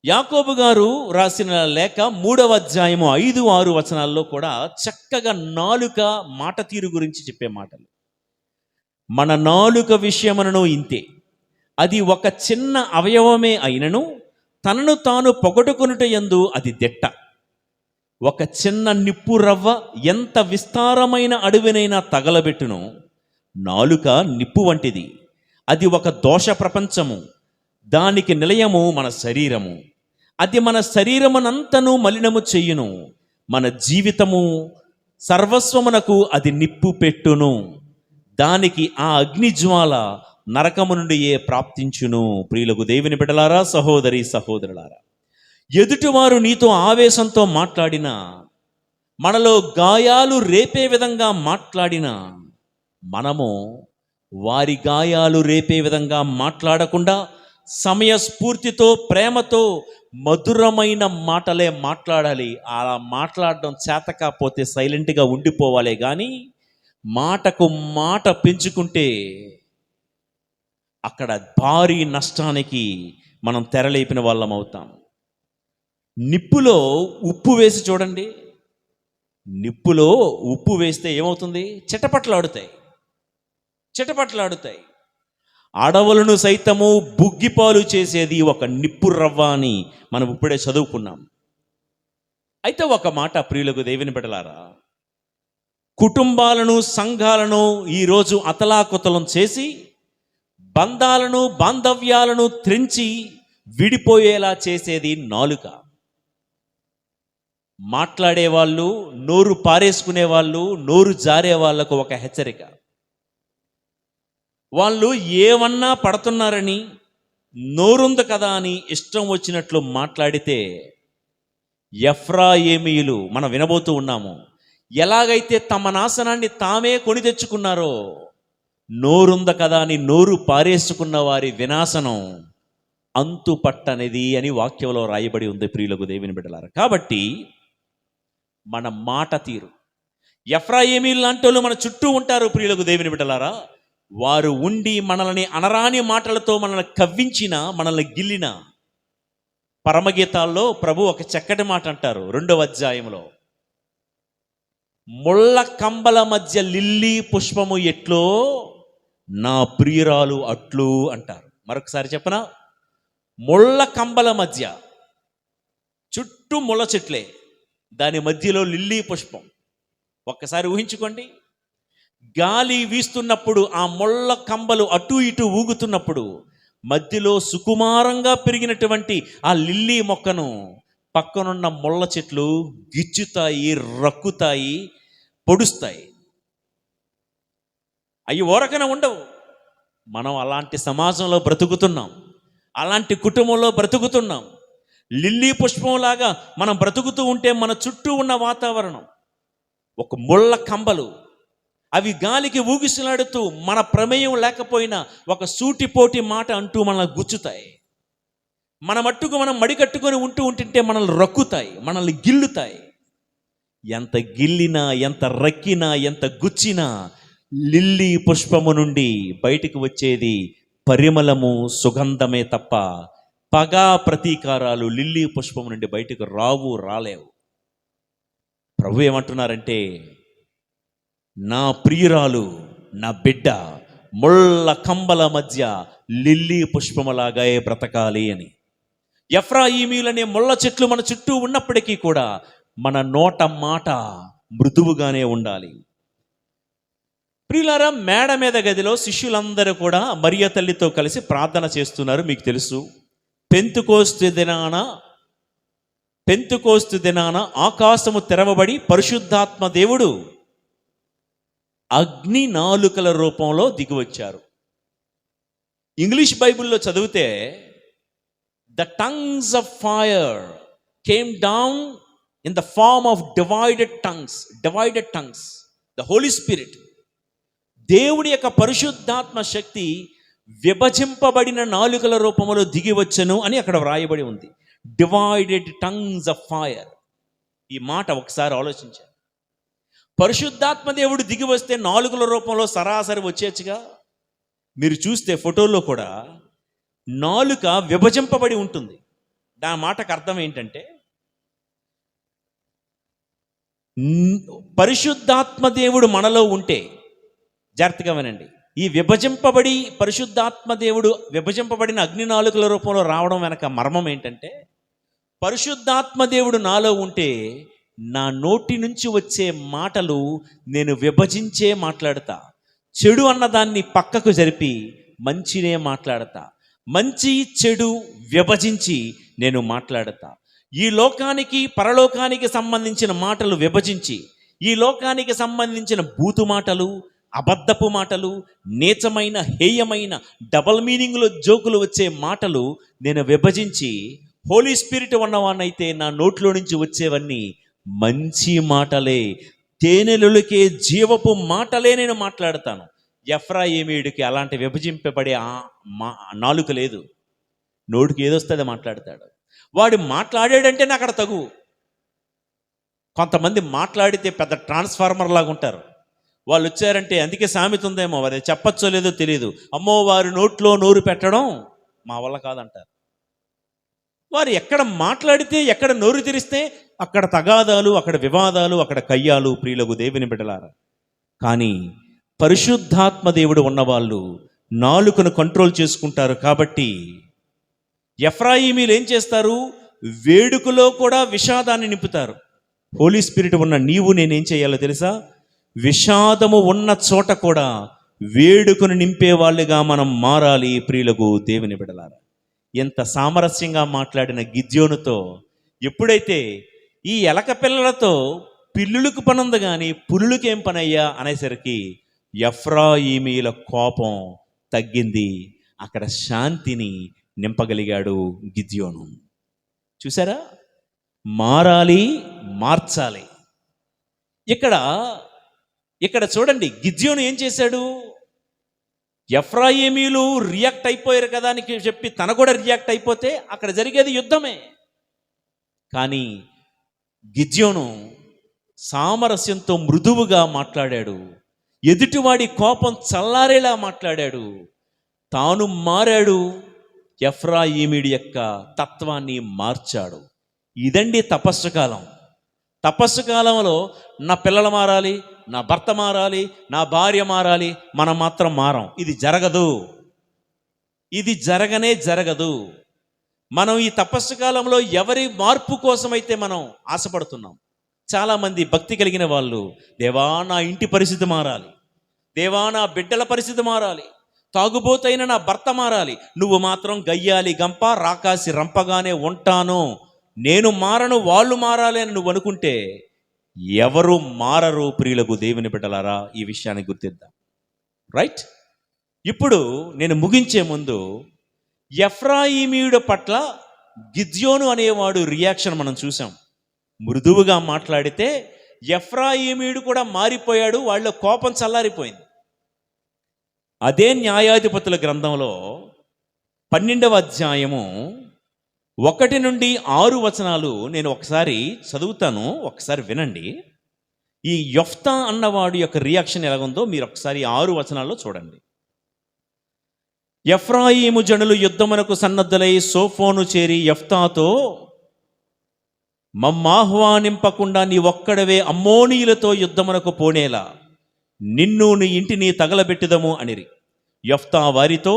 యాకోబు గారు రాసిన లేఖ 3వ అధ్యాయము 5-6 వచనాల్లో కూడా చక్కగా నాలుక మాట తీరు గురించి చెప్పే మాటలు. మన నాలుక విషయమును ఇంతే, అది ఒక చిన్న అవయవమే అయినను తనను తాను పొగడుకొనుట యందు అది దిట్ట. ఒక చిన్న నిప్పు రవ్వ ఎంత విస్తారమైన అడవినైనా తగలబెట్టును. నాలుక నిప్పు వంటిది, అది ఒక దోష ప్రపంచము, దానికి నిలయము మన శరీరము, అది మన శరీరమునంతను మలినము చెయ్యును, మన జీవితము సర్వస్వమునకు అది నిప్పు పెట్టును, దానికి ఆ అగ్నిజ్వాల నరకము నుండి ప్రాప్తించును. ప్రియులకు దేవుని బిడ్డలారా, సహోదరి సహోదరులారా, ఎదుటివారు నీతో ఆవేశంతో మాట్లాడినా, మనలో గాయాలు రేపే విధంగా మాట్లాడినా, మనము వారి గాయాలు రేపే విధంగా మాట్లాడకుండా సమయస్ఫూర్తితో ప్రేమతో మధురమైన మాటలే మాట్లాడాలి. అలా మాట్లాడడం చేతకాపోతే సైలెంట్గా ఉండిపోవాలే కానీ మాటకు మాట పెంచుకుంటే అక్కడ భారీ నష్టానికి మనం తెరలేపిన వాళ్ళం అవుతాం. నిప్పులో ఉప్పు వేసి చూడండి, నిప్పులో ఉప్పు వేస్తే ఏమవుతుంది? చిటపట్లాడుతాయి. అడవులను సైతము బుగ్గిపాలు చేసేది ఒక నిప్పు రవ్వ అని మనం ఇప్పుడే చదువుకున్నాం. అయితే ఒక మాట ప్రియులకు దేవుని బిడ్డలారా, కుటుంబాలను సంఘాలను ఈరోజు అతలాకుతలం చేసి బంధాలను బాంధవ్యాలను త్రెంచి విడిపోయేలా చేసేది నాలుక. మాట్లాడేవాళ్ళు, నోరు పారేసుకునే వాళ్ళు, నోరు జారే వాళ్లకు ఒక హెచ్చరిక. వాళ్ళు ఏమన్నా పడుతున్నారని, నోరుంది కదా అని ఇష్టం వచ్చినట్లు మాట్లాడితే ఎఫ్రాయిమీయులు మనం వినబోతూ ఉన్నాము. ఎలాగైతే తమ నాశనాన్ని తామే కొని తెచ్చుకున్నారో, నోరుంద కదా అని నోరు పారేసుకున్న వారి వినాశనం అంతు పట్టనిది అని వాక్యంలో రాయబడి ఉంది. ప్రియులకు దేవుని బిడ్డలారా, కాబట్టి మన మాట తీరు, ఎఫ్రాయిమీయులు లాంటి వాళ్ళు మన చుట్టూ ఉంటారు. ప్రియులకు దేవుని బిడ్డలారా, వారు ఉండి మనల్ని అనరాని మాటలతో మనల్ని కవ్వించిన, మనల్ని గిల్లిన, పరమగీతాల్లో ప్రభు ఒక చక్కటి మాట అంటారు 2వ అధ్యాయంలో, ముళ్ళ కంబల మధ్య లిల్లీ పుష్పము ఎట్లో నా ప్రియురాలు అట్లు అంటారు. మరొకసారి చెప్పనా? ముళ్ళ కంబల మధ్య, చుట్టూ ముళ్ళ చెట్లే, దాని మధ్యలో లిల్లీ పుష్పం. ఒక్కసారి ఊహించుకోండి, గాలి వీస్తున్నప్పుడు ఆ ముళ్ళ కంబలు అటు ఇటు ఊగుతున్నప్పుడు మధ్యలో సుకుమారంగా పెరిగినటువంటి ఆ లిల్లీ మొక్కను పక్కనున్న ముళ్ళ చెట్లు గిచ్చుతాయి, రక్కుతాయి, పొడుస్తాయి. అవి ఊరకనే ఉండవు. మనం అలాంటి సమాజంలో బ్రతుకుతున్నాం, అలాంటి కుటుంబంలో బ్రతుకుతున్నాం. లిల్లీ పుష్పంలాగా మనం బ్రతుకుతూ ఉంటే మన చుట్టూ ఉన్న వాతావరణం ఒక ముళ్ళ కంబలు, అవి గాలికి ఊగిసలాడుతూ మన ప్రమేయం లేకపోయినా ఒక సూటిపోటి మాట అంటూ మనల్ని గుచ్చుతాయి. మన మట్టుకు మనం మడికట్టుకొని ఉంటుంటే మనల్ని రక్కుతాయి, మనల్ని గిల్లుతాయి. ఎంత గిల్లినా, ఎంత రక్కినా, ఎంత గుచ్చినా లిల్లీ పుష్పము నుండి బయటికి వచ్చేది పరిమళము, సుగంధమే తప్ప పగా ప్రతీకారాలు లిల్లీ పుష్పము నుండి బయటకు రాలేవు. ప్రభు ఏమంటున్నారంటే, నా ప్రియురాలు, నా బిడ్డ ముళ్ళ కంబల మధ్య లిల్లీ పుష్పములాగా బ్రతకాలి అని. ఎఫ్రాయిమీలనే ముళ్ళ చెట్లు మన చుట్టూ ఉన్నప్పటికీ కూడా మన నోట మాట మృదువుగానే ఉండాలి. ప్రియులారా, మేడ మీద గదిలో శిష్యులందరూ కూడా మరియ తల్లితో కలిసి ప్రార్థన చేస్తున్నారు. మీకు తెలుసు, పెంతుకోస్తు దినాన ఆకాశము తెరవబడి పరిశుద్ధాత్మ దేవుడు అగ్ని నాలుకల రూపంలో దిగివచ్చారు. ఇంగ్లీష్ బైబిల్లో చదివితే the tongues of fire came down in the form of divided tongues. The holy spirit, దేవుడి యొక్క పరిశుద్ధాత్మ శక్తి విభజింపబడిన నాలుకల రూపంలో దిగివచ్చును అని అక్కడ వ్రాయబడి ఉంది. Divided tongues of fire. ఈ మాట ఒకసారి ఆలోచించారు. పరిశుద్ధాత్మ దేవుడు దిగి వస్తే నాలుకల రూపంలో సరాసరి వచ్చేచ్చుగా. మీరు చూస్తే ఫోటోల్లో కూడా నాలుక విభజింపబడి ఉంటుంది. దాని మాటకు అర్థం ఏంటంటే, పరిశుద్ధాత్మ దేవుడు మనలో ఉంటే, జాగ్రత్తగా వినండి, ఈ పరిశుద్ధాత్మ దేవుడు విభజింపబడిన అగ్ని నాలుకల రూపంలో రావడం వెనక మర్మం ఏంటంటే, పరిశుద్ధాత్మ దేవుడు నాలో ఉంటే నా నోటి నుంచి వచ్చే మాటలు నేను విభజించే మాట్లాడతా. చెడు అన్నదాన్ని పక్కకు జరిపి మంచినే మాట్లాడతా. మంచి చెడు విభజించి నేను మాట్లాడతా. ఈ లోకానికి పరలోకానికి సంబంధించిన మాటలు విభజించి, ఈ లోకానికి సంబంధించిన బూతు మాటలు, అబద్ధపు మాటలు, నీచమైన, హేయమైన, డబల్ మీనింగ్లో జోకులు వచ్చే మాటలు నేను విభజించి, హోలీ స్పిరిట్ ఉన్నవాన్నైతే నా నోట్లో నుంచి వచ్చేవన్నీ మంచి మాటలే, తేనెలులకే జీవపు మాటలే నేను మాట్లాడతాను. ఎఫ్రాయిమీయుడికి అలాంటి విభజింపబడే నాలుక లేదు. నోటికి ఏదొస్తుందో మాట్లాడతాడు. వాడు మాట్లాడాడంటే నాకు అక్కడ తగు. కొంతమంది మాట్లాడితే పెద్ద ట్రాన్స్ఫార్మర్ లాగా ఉంటారు. వాళ్ళు వచ్చారంటే, అందుకే సామెత ఉందేమో, అది చెప్పచ్చో లేదో తెలియదు, అమ్మో వారి నోట్లో నోరు పెట్టడం మా వల్ల కాదంటారు. వారు ఎక్కడ మాట్లాడితే, ఎక్కడ నోరు తెరిస్తే అక్కడ తగాదాలు, అక్కడ వివాదాలు, అక్కడ కయ్యాలు. ప్రియులకు దేవుని బిడ్డలారా, కానీ పరిశుద్ధాత్మ దేవుడు ఉన్నవాళ్ళు నాలుకను కంట్రోల్ చేసుకుంటారు. కాబట్టి ఎఫ్రాయిమీలు ఏం చేస్తారు? వేడుకలో కూడా విషాదాన్ని నింపుతారు. హోలీ స్పిరిట్ ఉన్న నీవు నేనేం చేయాలో తెలుసా? విషాదము ఉన్న చోట కూడా వేడుకను నింపే వాళ్ళుగా మనం మారాలి. ప్రియులకు దేవుని బిడ్డలారా, ఎంత సామరస్యంగా మాట్లాడిన గిద్యోనుతో ఎప్పుడైతే ఈ ఎలక పిల్లలతో పిల్లులకు పనుంది కానీ పులులకేం పనయ్యా అనేసరికి ఎఫ్రాయిమీల కోపం తగ్గింది. అక్కడ శాంతిని నింపగలిగాడు గిద్యోను. చూసారా? మారాలి, మార్చాలి. ఇక్కడ చూడండి, గిద్యోను ఏం చేశాడు? ఎఫ్రాయిమీలు రియాక్ట్ అయిపోయారు కదా అని చెప్పి తన కూడా రియాక్ట్ అయిపోతే అక్కడ జరిగేది యుద్ధమే. కానీ గిద్యోను సామరస్యంతో మృదువుగా మాట్లాడాడు. ఎదుటివాడి కోపం చల్లారేలా మాట్లాడాడు. తాను మారాడు. ఎఫ్రాయిమీడి యొక్క తత్వాన్ని మార్చాడు. ఇదండి తపస్సు కాలం. తపస్సు కాలంలో నా పిల్లలు మారాలి, నా భర్త మారాలి, నా భార్య మారాలి, మనం మాత్రం మారం. ఇది జరగదు. ఇది జరగదు. మనం ఈ తపస్సు కాలంలో ఎవరి మార్పు కోసమైతే మనం ఆశపడుతున్నాం. చాలామంది భక్తి కలిగిన వాళ్ళు, దేవా నా ఇంటి పరిస్థితి మారాలి, దేవా నా బిడ్డల పరిస్థితి మారాలి, తాగుబోతైన నా భర్త మారాలి, నువ్వు మాత్రం గయ్యాలి గంప రాకాసి రంపగానే ఉంటాను, నేను మారను వాళ్ళు మారాలి అని నువ్వు అనుకుంటే ఎవరు మారరు. ప్రియులకు దేవుని బిడ్డలారా, ఈ విషయాన్ని గుర్తిద్దాం. రైట్. ఇప్పుడు నేను ముగించే ముందు ఎఫ్రాయిమీయుడు పట్ల గిద్యోను అనేవాడు రియాక్షన్ మనం చూసాం. మృదువుగా మాట్లాడితే ఎఫ్రాయిమీయుడు కూడా మారిపోయాడు, వాళ్ళ కోపం చల్లారిపోయింది. అదే న్యాయాధిపతుల గ్రంథంలో 12వ అధ్యాయము 1 నుండి 6 వచనాలు నేను ఒకసారి చదువుతాను, ఒకసారి వినండి. ఈ యొఫ్తా అన్నవాడు యొక్క రియాక్షన్ ఎలాగుందో మీరు ఒకసారి 6 వచనాల్లో చూడండి. ఎఫ్రాయిము జనులు యుద్ధమునకు సన్నద్ధులై సోఫోను చేరి యెఫ్తాతో, మమ్మాహ్వానింపకుండా నీ ఒక్కడవే అమ్మోనీయులతో యుద్ధమునకు పోనేలా నిన్ను నీ ఇంటిని తగలబెట్టుదము అనిరి. యెఫ్తా వారితో,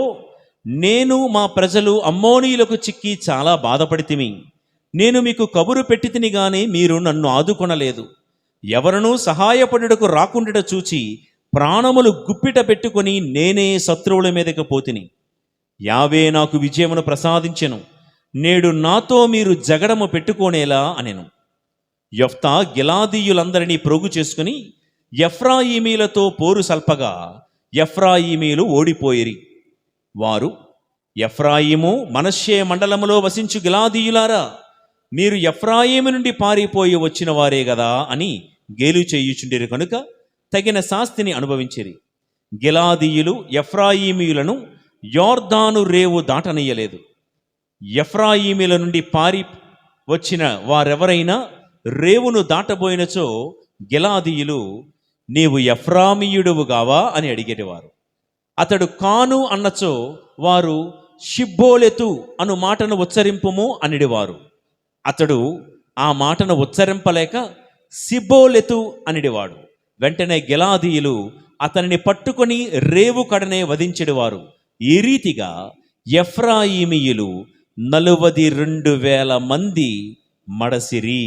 నేను మా ప్రజలు అమ్మోనీయులకు చిక్కి చాలా బాధపడితిమి. నేను మీకు కబురు పెట్టి తిని గాని మీరు నన్ను ఆదుకొనలేదు. ఎవరనూ సహాయపడుటకు రాకుండట చూచి ప్రాణములు గుప్పిట పెట్టుకొని నేనే శత్రువుల మీదకి పోతిని. యావే నాకు విజయమును ప్రసాదించెను. నేడు నాతో మీరు జగడము పెట్టుకోనేలా అనెను. యెఫ్తా గిలాదీయులందరినీ ప్రోగు చేసుకుని ఎఫ్రాయిమీలతో పోరు సల్పగా ఎఫ్రాయిమీలు ఓడిపోయిరి. వారు, ఎఫ్రాయిము మనష్షే మండలములో వసించు గిలాదీయులారా, మీరు ఎఫ్రాయిము నుండి పారిపోయి వచ్చిన వారే గదా అని గేలు చేయుచుండిరి కనుక తగిన శాస్తిని అనుభవించిరి. గిలాదీయులు ఎఫ్రాయిమీయులను యోర్దాను రేవు దాటనీయలేదు. ఎఫ్రాయిమీల నుండి పారి వచ్చిన వారెవరైనా రేవును దాటబోయినచో గిలాదీయులు, నీవు ఎఫ్రామీయుడువు గావా అని అడిగేటివారు. అతడు కాను అన్నచో వారు షిబ్బోలెతు అను మాటను ఉచ్చరింపుము అనిడివారు. అతడు ఆ మాటను ఉచ్చరింపలేక సిబ్బోలెతు అనిడివాడు. వెంటనే గిలాదీయులు అతనిని పట్టుకొని రేవు కడనే వధించెడివారు. ఈ రీతిగా ఎఫ్రాయిమీయులు 42,000 మంది మడసిరి.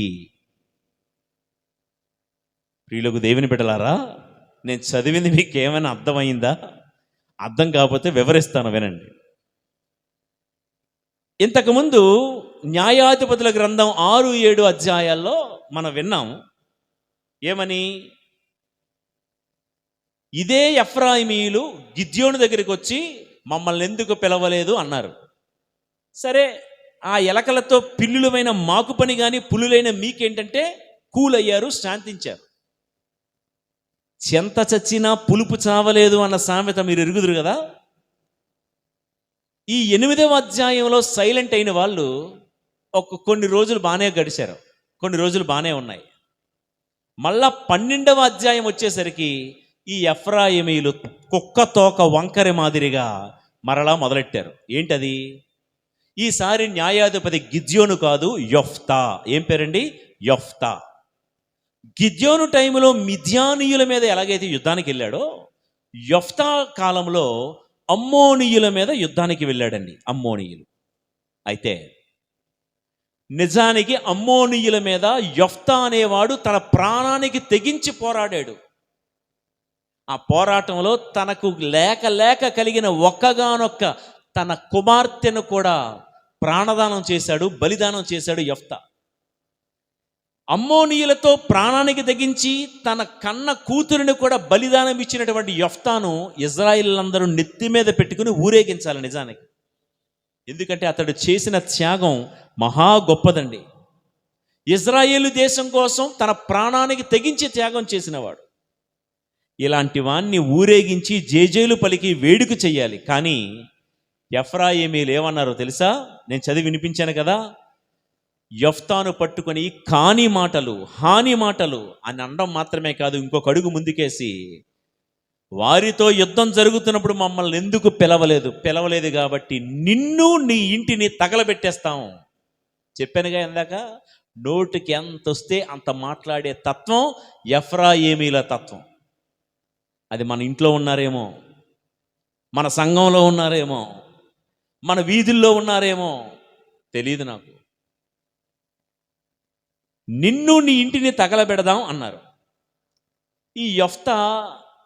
ప్రియులకు దేవుని బిడ్డలారా, నేను చదివింది మీకు ఏమైనా అర్థమైందా? అర్థం కాకపోతే వివరిస్తాను, వినండి. ఇంతకుముందు న్యాయాధిపతుల గ్రంథం 6-7 అధ్యాయాల్లో మనం విన్నాం ఏమని, ఇదే ఎఫ్రాయిమీయులు గిద్యోను దగ్గరికి వచ్చి మమ్మల్ని ఎందుకు పిలవలేదు అన్నారు. సరే, ఆ ఎలకలతో పిల్లులమైన మాకు పని కానీ పులులైన మీకేంటంటే కూలయ్యారు, శాంతించారు. చెంత చచ్చినా పులుపు చావలేదు అన్న సామెత మీరు ఎరుగుదురు కదా. ఈ 8వ అధ్యాయంలో సైలెంట్ అయిన వాళ్ళు కొన్ని రోజులు బాగానే గడిచారు, కొన్ని రోజులు బాగానే ఉన్నాయి. మళ్ళా 12వ అధ్యాయం వచ్చేసరికి ఈ ఎఫ్రాయిమీయులు కుక్క తోక వంకరి మాదిరిగా మరలా మొదలెట్టారు. ఏంటది? ఈసారి న్యాయాధిపతి గిద్యోను కాదు, యెఫ్తా. ఏం పేరండి? యెఫ్తా. గిద్యోను టైంలో మిద్యానీయుల మీద ఎలాగైతే యుద్ధానికి వెళ్ళాడో, యెఫ్తా కాలంలో అమ్మోనీయుల మీద యుద్ధానికి వెళ్ళాడండి. అమ్మోనీయులు అయితే నిజానికి అమ్మోనీయుల మీద యెఫ్తా అనేవాడు తన ప్రాణానికి తెగించి పోరాడాడు. ఆ పోరాటంలో తనకు లేక లేక కలిగిన ఒక్కగానొక్క తన కుమార్తెను కూడా ప్రాణదానం చేశాడు, బలిదానం చేశాడు యెఫ్తా. అమ్మోనీయులతో ప్రాణానికి తెగించి తన కన్న కూతురిని కూడా బలిదానం ఇచ్చినటువంటి యెఫ్తాను ఇజ్రాయిలందరూ నెత్తి మీద పెట్టుకుని ఊరేగించాలి నిజానికి. ఎందుకంటే అతడు చేసిన త్యాగం మహా గొప్పదండి. ఇజ్రాయేలు దేశం కోసం తన ప్రాణానికి తెగించి త్యాగం చేసినవాడు. ఇలాంటి వాణ్ణి ఊరేగించి జేజేలు పలికి వేడుక చెయ్యాలి. కానీ ఎఫ్రాయిమీలు ఏమన్నారో తెలుసా? నేను చదివి వినిపించాను కదా. యెఫ్తాను పట్టుకొని కాని మాటలు, హాని మాటలు అని అనడం మాత్రమే కాదు, ఇంకొక అడుగు ముందుకేసి వారితో యుద్ధం జరుగుతున్నప్పుడు మమ్మల్ని ఎందుకు పిలవలేదు కాబట్టి నిన్ను నీ ఇంటిని తగలబెట్టేస్తాం. చెప్పానుగా ఇందాక, నోటికి ఎంత వస్తే అంత మాట్లాడే తత్వం ఎఫ్రాయిమీల తత్వం. అది మన ఇంట్లో ఉన్నారేమో, మన సంఘంలో ఉన్నారేమో, మన వీధుల్లో ఉన్నారేమో తెలియదు నాకు. నిన్ను నీ ఇంటిని తగలబెడదాం అన్నారు. ఈ యెఫ్తా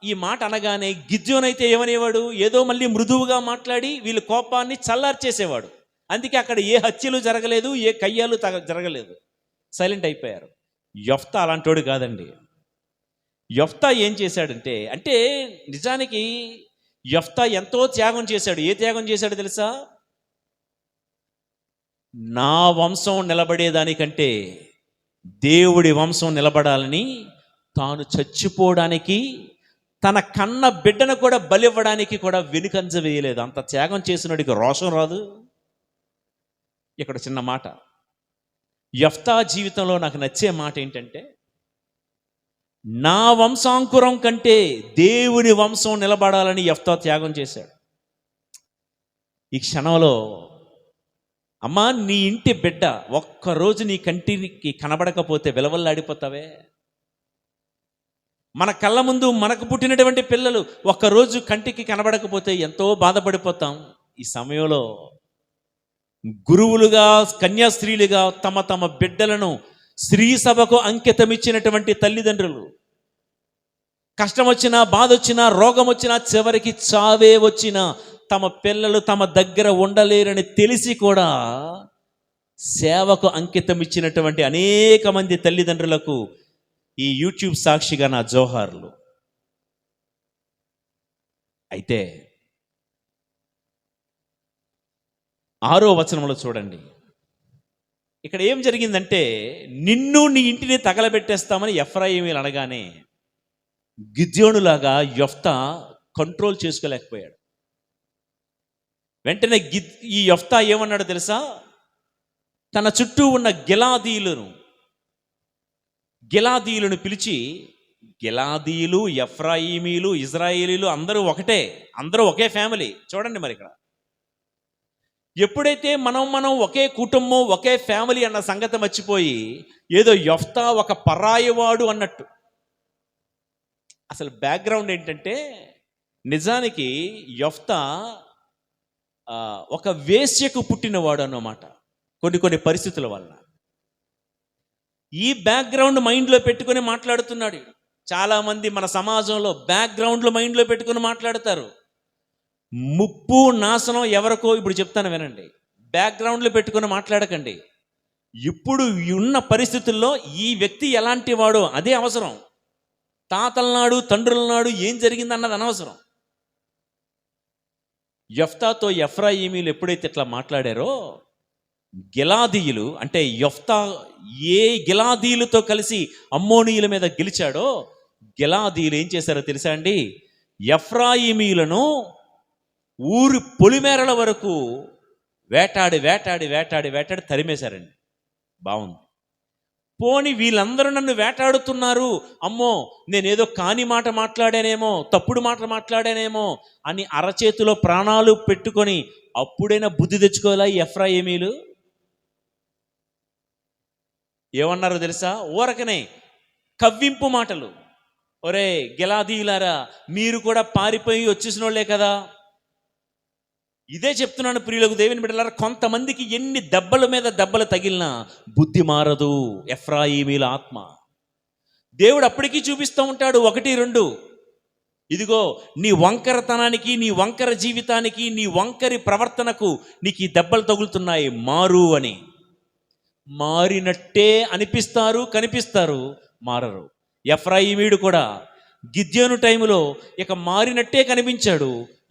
ఈ మాట అనగానే గిద్యోనైతే ఏమనేవాడు? ఏదో మళ్ళీ మృదువుగా మాట్లాడి వీళ్ళ కోపాన్ని చల్లార్చేసేవాడు. అందుకే అక్కడ ఏ హత్యలు జరగలేదు, ఏ కయ్యాలు జరగలేదు, సైలెంట్ అయిపోయారు. యెఫ్తా అలాంటోడు కాదండి. యెఫ్తా ఏం చేశాడంటే, అంటే నిజానికి యెఫ్తా ఎంతో త్యాగం చేశాడు. ఏ త్యాగం చేశాడు తెలుసా? నా వంశం నిలబడేదానికంటే దేవుడి వంశం నిలబడాలని తాను చచ్చిపోవడానికి, తన కన్న బిడ్డను కూడా బలివ్వడానికి కూడా వెనుకంజ వేయలేదు. అంత త్యాగం చేసినోడికి రోషం రాదు? ఇక్కడ చిన్న మాట, యెఫ్తా జీవితంలో నాకు నచ్చే మాట ఏంటంటే, నా వంశాంకురం కంటే దేవుని వంశం నిలబడాలని యెఫ్తా త్యాగం చేశాడు. ఈ క్షణంలో అమ్మా, నీ ఇంటి బిడ్డ ఒక్కరోజు నీ కంటికి కనబడకపోతే విలవల్లాడిపోతావే. మన కళ్ళ ముందు మనకు పుట్టినటువంటి పిల్లలు ఒక్కరోజు కంటికి కనబడకపోతే ఎంతో బాధపడిపోతాం. ఈ సమయంలో గురువులుగా, కన్యాస్త్రీలుగా తమ తమ బిడ్డలను స్త్రీ సభకు అంకితం ఇచ్చినటువంటి తల్లిదండ్రులు, కష్టం వచ్చినా, బాధ వచ్చినా, రోగం వచ్చినా, చివరికి చావే వచ్చినా తమ పిల్లలు తమ దగ్గర ఉండలేరని తెలిసి కూడా సేవకు అంకితం ఇచ్చినటువంటి అనేక మంది తల్లిదండ్రులకు ఈ యూట్యూబ్ సాక్షిగా నా జోహార్లు. అయితే 6వ వచనంలో చూడండి, ఇక్కడ ఏం జరిగిందంటే, నిన్ను నీ ఇంటిని తగలబెట్టేస్తామని ఎఫ్రాయిమీలు అనగానే గిద్యోనులాగా యెఫ్తా కంట్రోల్ చేసుకోలేకపోయాడు. వెంటనే ఈ యెఫ్తా ఏమన్నాడో తెలుసా? తన చుట్టూ ఉన్న గిలాదీయులను పిలిచి, గిలాదీయులు, ఎఫ్రాయిమీలు, ఇజ్రాయేలీలు అందరూ ఒకటే, అందరూ ఒకే ఫ్యామిలీ. చూడండి మరి ఇక్కడ ఎప్పుడైతే మనం ఒకే కుటుంబం, ఒకే ఫ్యామిలీ అన్న సంగతి మర్చిపోయి ఏదో యెఫ్తా ఒక పరాయివాడు అన్నట్టు. అసలు బ్యాక్గ్రౌండ్ ఏంటంటే, నిజానికి యెఫ్తా ఒక వేశ్యకు పుట్టినవాడు అన్నమాట. కొన్ని పరిస్థితుల వల్ల ఈ బ్యాక్గ్రౌండ్ మైండ్లో పెట్టుకొని మాట్లాడుతున్నాడు. చాలామంది మన సమాజంలో బ్యాక్గ్రౌండ్లో మైండ్లో పెట్టుకొని మాట్లాడతారు. ముప్పు నాశనం ఎవరికో ఇప్పుడు చెప్తాను వినండి. బ్యాక్గ్రౌండ్లో పెట్టుకొని మాట్లాడకండి. ఇప్పుడు ఉన్న పరిస్థితుల్లో ఈ వ్యక్తి ఎలాంటి వాడో అదే అవసరం. తాతల నాడు, తండ్రుల నాడు ఏం జరిగింది అన్నది అనవసరం. యెఫ్తాతో ఎఫ్రాయిమీలు ఎప్పుడైతే ఇట్లా మాట్లాడారో, గిలాదీయులు అంటే యెఫ్తా ఏ గిలాదీయులతో కలిసి అమ్మోనీయుల మీద గెలిచాడో, గిలాదీయులు ఏం చేశారో తెలుసా అండి? ఎఫ్రాయిమీలను ఊరి పొలిమేరల వరకు వేటాడి తరిమేశారండి. బాగుంది. పోని వీళ్ళందరూ నన్ను వేటాడుతున్నారు, అమ్మో నేనేదో కాని మాట మాట్లాడానేమో, తప్పుడు మాట మాట్లాడానేమో అని అరచేతిలో ప్రాణాలు పెట్టుకొని అప్పుడైనా బుద్ధి తెచ్చుకోవాలా ఈ ఎఫ్రాయిమీలు? ఏమన్నారో తెలుసా? ఊరకనే కవ్వింపు మాటలు. ఒరే గిలాదీయులారా, మీరు కూడా పారిపోయి వచ్చేసిన వాళ్ళే కదా. ఇదే చెప్తున్నాను ప్రియులకు, దేవుని బిడ్డలారా, కొంతమందికి ఎన్ని దెబ్బల మీద దెబ్బలు తగిలినా బుద్ధి మారదు ఎఫ్రాయిమీల ఆత్మ. దేవుడు అప్పటికీ చూపిస్తూ ఉంటాడు 1, 2. ఇదిగో నీ వంకరతనానికి, నీ వంకర జీవితానికి, నీ వంకరి ప్రవర్తనకు నీకు ఈ దెబ్బలు తగులుతున్నాయి, మారు అని. మారినట్టే అనిపిస్తారు, కనిపిస్తారు, మారరు. ఎఫ్రాయిమీడు కూడా గిద్యోను టైములో ఇక మారినట్టే కనిపించాడు,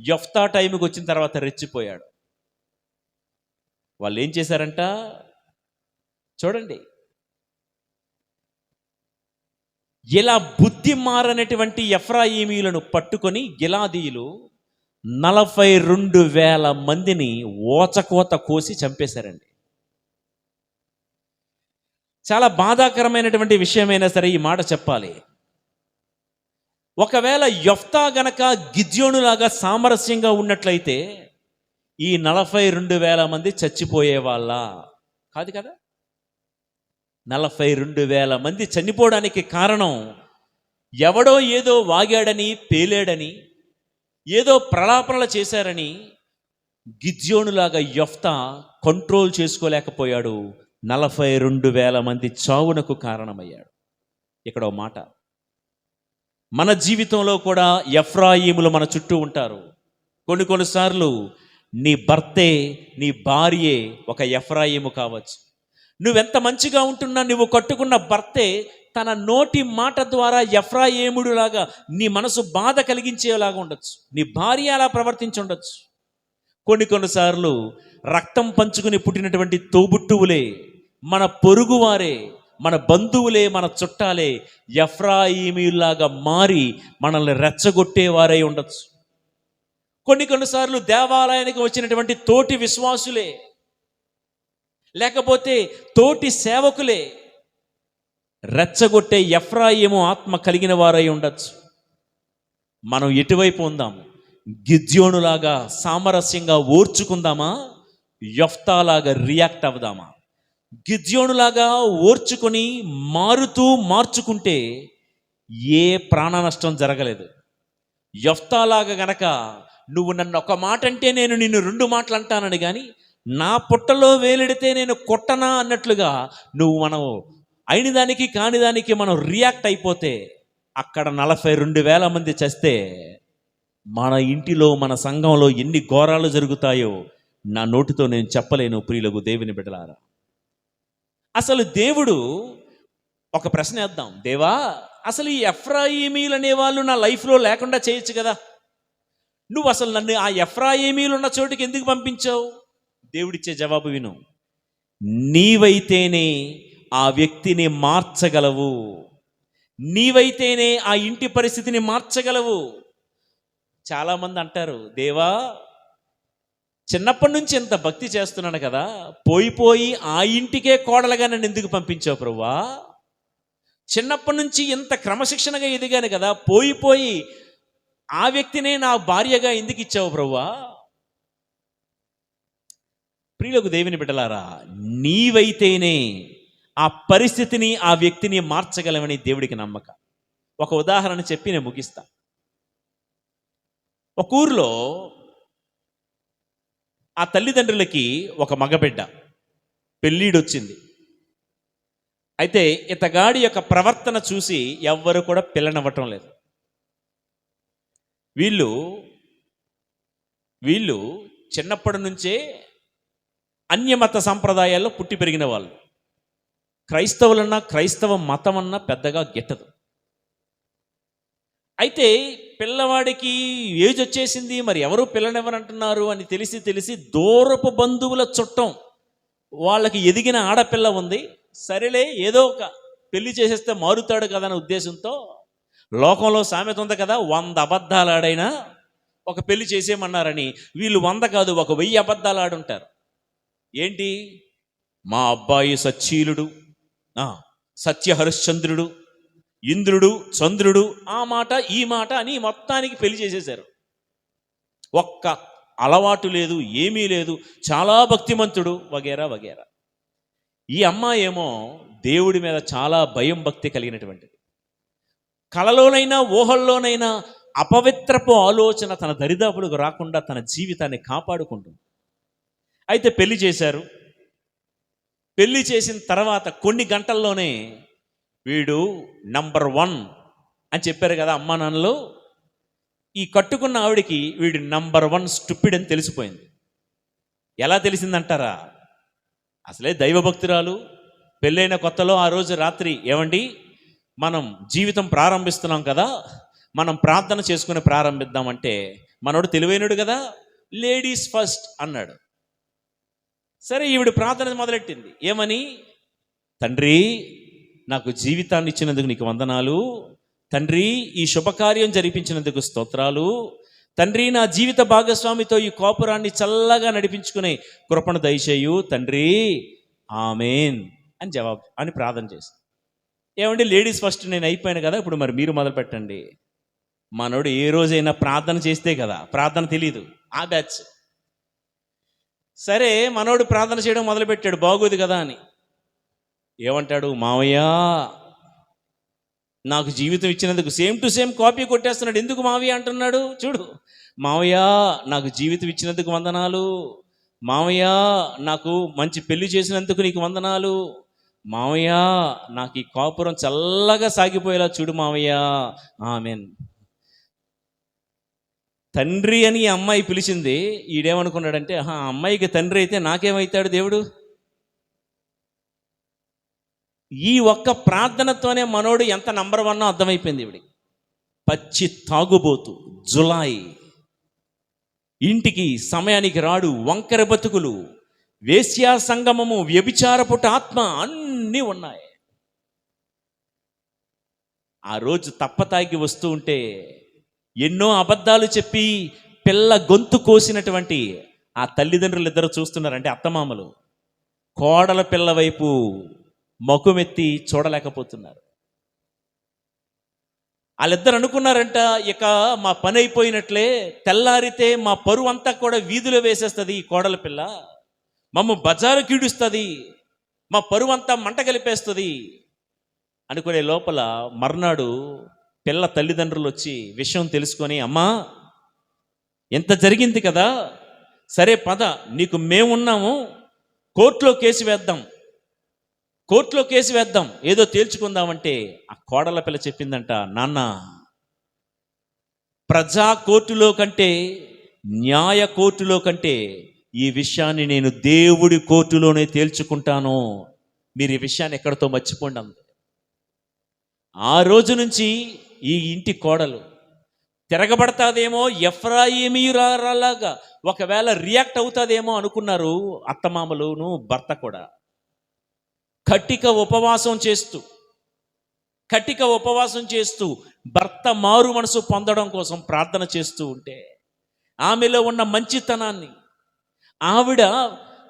యెఫ్తా టైంకి వచ్చిన తర్వాత రెచ్చిపోయాడు. వాళ్ళు ఏం చేశారంట చూడండి. ఇలా బుద్ధి మారనటువంటి ఎఫ్రాయిమీలను పట్టుకొని గిలాదీయులు 42,000 మందిని ఓచకోత కోసి చంపేశారండి. చాలా బాధాకరమైనటువంటి విషయమైనా సరే ఈ మాట చెప్పాలి. ఒకవేళ యెఫ్తా గనక గిద్యోనులాగా సామరస్యంగా ఉన్నట్లయితే ఈ 42,000 మంది చచ్చిపోయే వాళ్ళ కాదు కదా. 42,000 మంది చనిపోవడానికి కారణం ఎవడో ఏదో వాగాడని, పేలాడని, ఏదో ప్రలాపనలు చేశారని గిద్యోనులాగా యెఫ్తా కంట్రోల్ చేసుకోలేకపోయాడు. 42,000 మంది చావునకు కారణమయ్యాడు. ఇక్కడ ఒక మాట, మన జీవితంలో కూడా ఎఫ్రాయిములు మన చుట్టూ ఉంటారు. కొన్నిసార్లు నీ భర్తే, నీ భార్యే ఒక ఎఫ్రాయిము కావచ్చు. నువ్వెంత మంచిగా ఉంటున్నా నువ్వు కట్టుకున్న భర్తే తన నోటి మాట ద్వారా ఎఫ్రాయిముడులాగా నీ మనసు బాధ కలిగించేలాగా ఉండొచ్చు. నీ భార్య అలా ప్రవర్తించి ఉండొచ్చు. కొన్నిసార్లు రక్తం పంచుకుని పుట్టినటువంటి తోబుట్టువులే, మన పొరుగువారే, మన బంధువులే, మన చుట్టాలే ఎఫ్రాయిమీలాగా మారి మనల్ని రెచ్చగొట్టేవారై ఉండొచ్చు. కొన్నిసార్లు దేవాలయానికి వచ్చినటువంటి తోటి విశ్వాసులే, లేకపోతే తోటి సేవకులే రెచ్చగొట్టే ఎఫ్రాయిము ఆత్మ కలిగిన వారై ఉండొచ్చు. మనం ఎటువైపు ఉందాము? గిద్యోనులాగా సామరస్యంగా ఓర్చుకుందామా? యెఫ్తాలాగా రియాక్ట్ అవుదామా? గిద్యోనులాగా ఓర్చుకొని మార్చుకుంటే ఏ ప్రాణ నష్టం జరగలేదు. యెఫ్తాలాగా గనక నువ్వు నన్ను ఒక మాట అంటే నేను నిన్ను 2 మాటలు అంటానని కానీ, నా పుట్టలో వేలెడితే నేను కొట్టనా అన్నట్లుగా మనం అయిన దానికి కాని దానికి మనం రియాక్ట్ అయిపోతే అక్కడ 42,000 మంది చస్తే మన ఇంటిలో, మన సంఘంలో ఎన్ని ఘోరాలు జరుగుతాయో నా నోటితో నేను చెప్పలేను. ప్రియులకు దేవుని బిడ్డలారా, అసలు దేవుడు ఒక ప్రశ్న వేద్దాం. దేవా, అసలు ఈ ఎఫ్రాయిమీలు అనే వాళ్ళు నా లైఫ్లో లేకుండా చేయొచ్చు కదా, నువ్వు అసలు నన్ను ఆ ఎఫ్రాయిమీలు ఉన్న చోటుకి ఎందుకు పంపించావు? దేవుడిచ్చే జవాబు విను. నీవైతేనే ఆ వ్యక్తిని మార్చగలవు. నీవైతేనే ఆ ఇంటి పరిస్థితిని మార్చగలవు. చాలామంది అంటారు, దేవా చిన్నప్పటి నుంచి ఇంత భక్తి చేస్తున్నాను కదా, పోయి ఆ ఇంటికే కోడలుగా నన్ను ఎందుకు పంపించావు ప్రభువా? చిన్నప్పటి నుంచి ఇంత క్రమశిక్షణగా ఎదిగాను కదా, పోయి ఆ వ్యక్తినే నా భార్యగా ఎందుకు ఇచ్చావు ప్రభువా? ప్రియులకు దేవుని బిడ్డలారా, నీవైతేనే ఆ పరిస్థితిని, ఆ వ్యక్తిని మార్చగలవని దేవుడికి నమ్మకం. ఒక ఉదాహరణ చెప్పి నేను ముగిస్తా. ఒక ఊరిలో ఆ తల్లిదండ్రులకి ఒక మగబిడ్డ పెళ్ళీడొచ్చింది. అయితే ఇతగాడి యొక్క ప్రవర్తన చూసి ఎవ్వరు కూడా పిల్లనవ్వటం లేదు. వీళ్ళు చిన్నప్పటి నుంచే అన్యమత సంప్రదాయాల్లో పుట్టి పెరిగిన వాళ్ళు. క్రైస్తవులన్నా, క్రైస్తవ మతం అన్నా పెద్దగా గిట్టదు. అయితే పిల్లవాడికి ఏజ్ వచ్చేసింది, మరి ఎవరు పిల్లనెవరంటున్నారు అని తెలిసి దూరపు బంధువుల చుట్టం వాళ్ళకి ఎదిగిన ఆడపిల్ల ఉంది, సరేలే ఏదో ఒక పెళ్లి చేసేస్తే మారుతాడు కదా అనే ఉద్దేశంతో, లోకంలో సామెత ఉంది కదా, 100 అబద్ధాలు ఆడైనా ఒక పెళ్లి చేసేయమన్నారని వీళ్ళు 100 కాదు, ఒక 1000 అబద్ధాలు ఆడుంటారు. ఏంటి, మా అబ్బాయి సచ్చీలుడు, సత్యహరిశ్చంద్రుడు, ఇంద్రుడు, చంద్రుడు, ఆ మాట ఈ మాట అని మొత్తానికి పెళ్లి చేసేశారు. ఒక్క అలవాటు లేదు, ఏమీ లేదు, చాలా భక్తిమంతుడు, వగేరా వగేరా. ఈ అమ్మాయి ఏమో దేవుడి మీద చాలా భయం, భక్తి కలిగినటువంటిది. కలలోనైనా ఊహల్లోనైనా అపవిత్రపు ఆలోచన తన దరిదాపులకు రాకుండా తన జీవితాన్ని కాపాడుకుంటుంది. అయితే పెళ్లి చేశారు. పెళ్లి చేసిన తర్వాత కొన్ని గంటల్లోనే వీడు నంబర్ 1 అని చెప్పారు కదా అమ్మా నాన్నలు. ఈ కట్టుకున్న ఆవిడికి వీడు నంబర్ 1 స్టూపిడ్ అని తెలిసిపోయింది. ఎలా తెలిసిందంటారా? అసలే దైవభక్తురాలు. పెళ్ళైన కొత్తలో ఆ రోజు రాత్రి, ఏమండి మనం జీవితం ప్రారంభిస్తున్నాం కదా, మనం ప్రార్థన చేసుకుని ప్రారంభిద్దామంటే మనోడు తెలివైనడు కదా, లేడీస్ ఫస్ట్ అన్నాడు. సరే, ఈవిడ ప్రార్థన మొదలెట్టింది. ఏమని? తండ్రి, నాకు జీవితాన్ని ఇచ్చినందుకు నీకు వందనాలు. తండ్రి, ఈ శుభకార్యం జరిపించినందుకు స్తోత్రాలు. తండ్రి, నా జీవిత భాగస్వామితో ఈ కాపురాన్ని చల్లగా నడిపించుకునే కృపను దయచేయు తండ్రి, ఆమేన్ అని ప్రార్థన చేసి, ఏమండి లేడీస్ ఫస్ట్ నేను అయిపోయాను కదా, ఇప్పుడు మరి మీరు మొదలు పెట్టండి. మనోడు ఏ రోజైనా ప్రార్థన చేస్తే కదా, ప్రార్థన తెలీదు ఆ బ్యాచ్. సరే, మనోడు ప్రార్థన చేయడం మొదలుపెట్టాడు, బాగోదు కదా అని. ఏమంటాడు? మావయ్య, నాకు జీవితం ఇచ్చినందుకు సేమ్ టు సేమ్ కాపీ కొట్టేస్తున్నాడు. ఎందుకు మావయ్య అంటున్నాడు చూడు. మావయ్య, నాకు జీవితం ఇచ్చినందుకు వందనాలు. మావయ్య, నాకు మంచి పెళ్లి చేసినందుకు నీకు వందనాలు. మావయ్య, నాకు ఈ కాపురం చల్లగా సాగిపోయేలా చూడు మావయ్య, ఆమేన్. తండ్రి అని ఈ అమ్మాయి పిలిచింది. ఈడేమనుకున్నాడంటే, అమ్మాయికి తండ్రి అయితే నాకేమవుతాడు దేవుడు? ఈ ఒక్క ప్రార్థనతోనే మనోడు ఎంత నంబర్ వన్నో అర్థమైపోయింది ఇవిడికి. పచ్చి తాగుబోతు, జులాయి, ఇంటికి సమయానికి రాడు, వంకర బతుకులు, వేశ్యా సంగమము, వ్యభిచారపుట ఆత్మ అన్నీ ఉన్నాయి. ఆ రోజు తప్పతాగి వస్తూ ఉంటే ఎన్నో అబద్ధాలు చెప్పి పిల్ల గొంతు కోసినటువంటి ఆ తల్లిదండ్రులు ఇద్దరు చూస్తున్నారంటే అత్తమామలు కోడల పిల్ల వైపు మకుమెత్తి చూడలేకపోతున్నారు. వాళ్ళిద్దరు అనుకున్నారంట, ఇక మా పని అయిపోయినట్లే, తెల్లారితే మా పరువు అంతా కూడా వీధిలో వేసేస్తుంది ఈ కోడల పిల్ల, మమ్మ బజారు కీడుస్తుంది, మా పరువు అంతా మంట కలిపేస్తుంది అనుకునే లోపల మర్నాడు పిల్ల తల్లిదండ్రులు వచ్చి విషయం తెలుసుకొని, అమ్మా ఎంత జరిగింది కదా, సరే పద నీకు మేమున్నాము, కోర్టులో కేసు వేద్దాం ఏదో తేల్చుకుందామంటే ఆ కోడల పిల్ల చెప్పిందంట, నాన్న ప్రజా కోర్టులో కంటే, న్యాయ కోర్టులో కంటే ఈ విషయాన్ని నేను దేవుడి కోర్టులోనే తేల్చుకుంటాను, మీరు ఈ విషయాన్ని ఎక్కడితో మర్చిపోండి అంది. ఆ రోజు నుంచి ఈ ఇంటి కోడలు తిరగబడతాదేమో, ఎఫ్రాయిమీయురాలాగా ఒకవేళ రియాక్ట్ అవుతాదేమో అనుకున్నారు అత్తమామలును భర్త కూడా. కటిక ఉపవాసం చేస్తూ భర్త మారు మనసు పొందడం కోసం ప్రార్థన చేస్తూ ఉంటే ఆమెలో ఉన్న మంచితనాన్ని ఆవిడ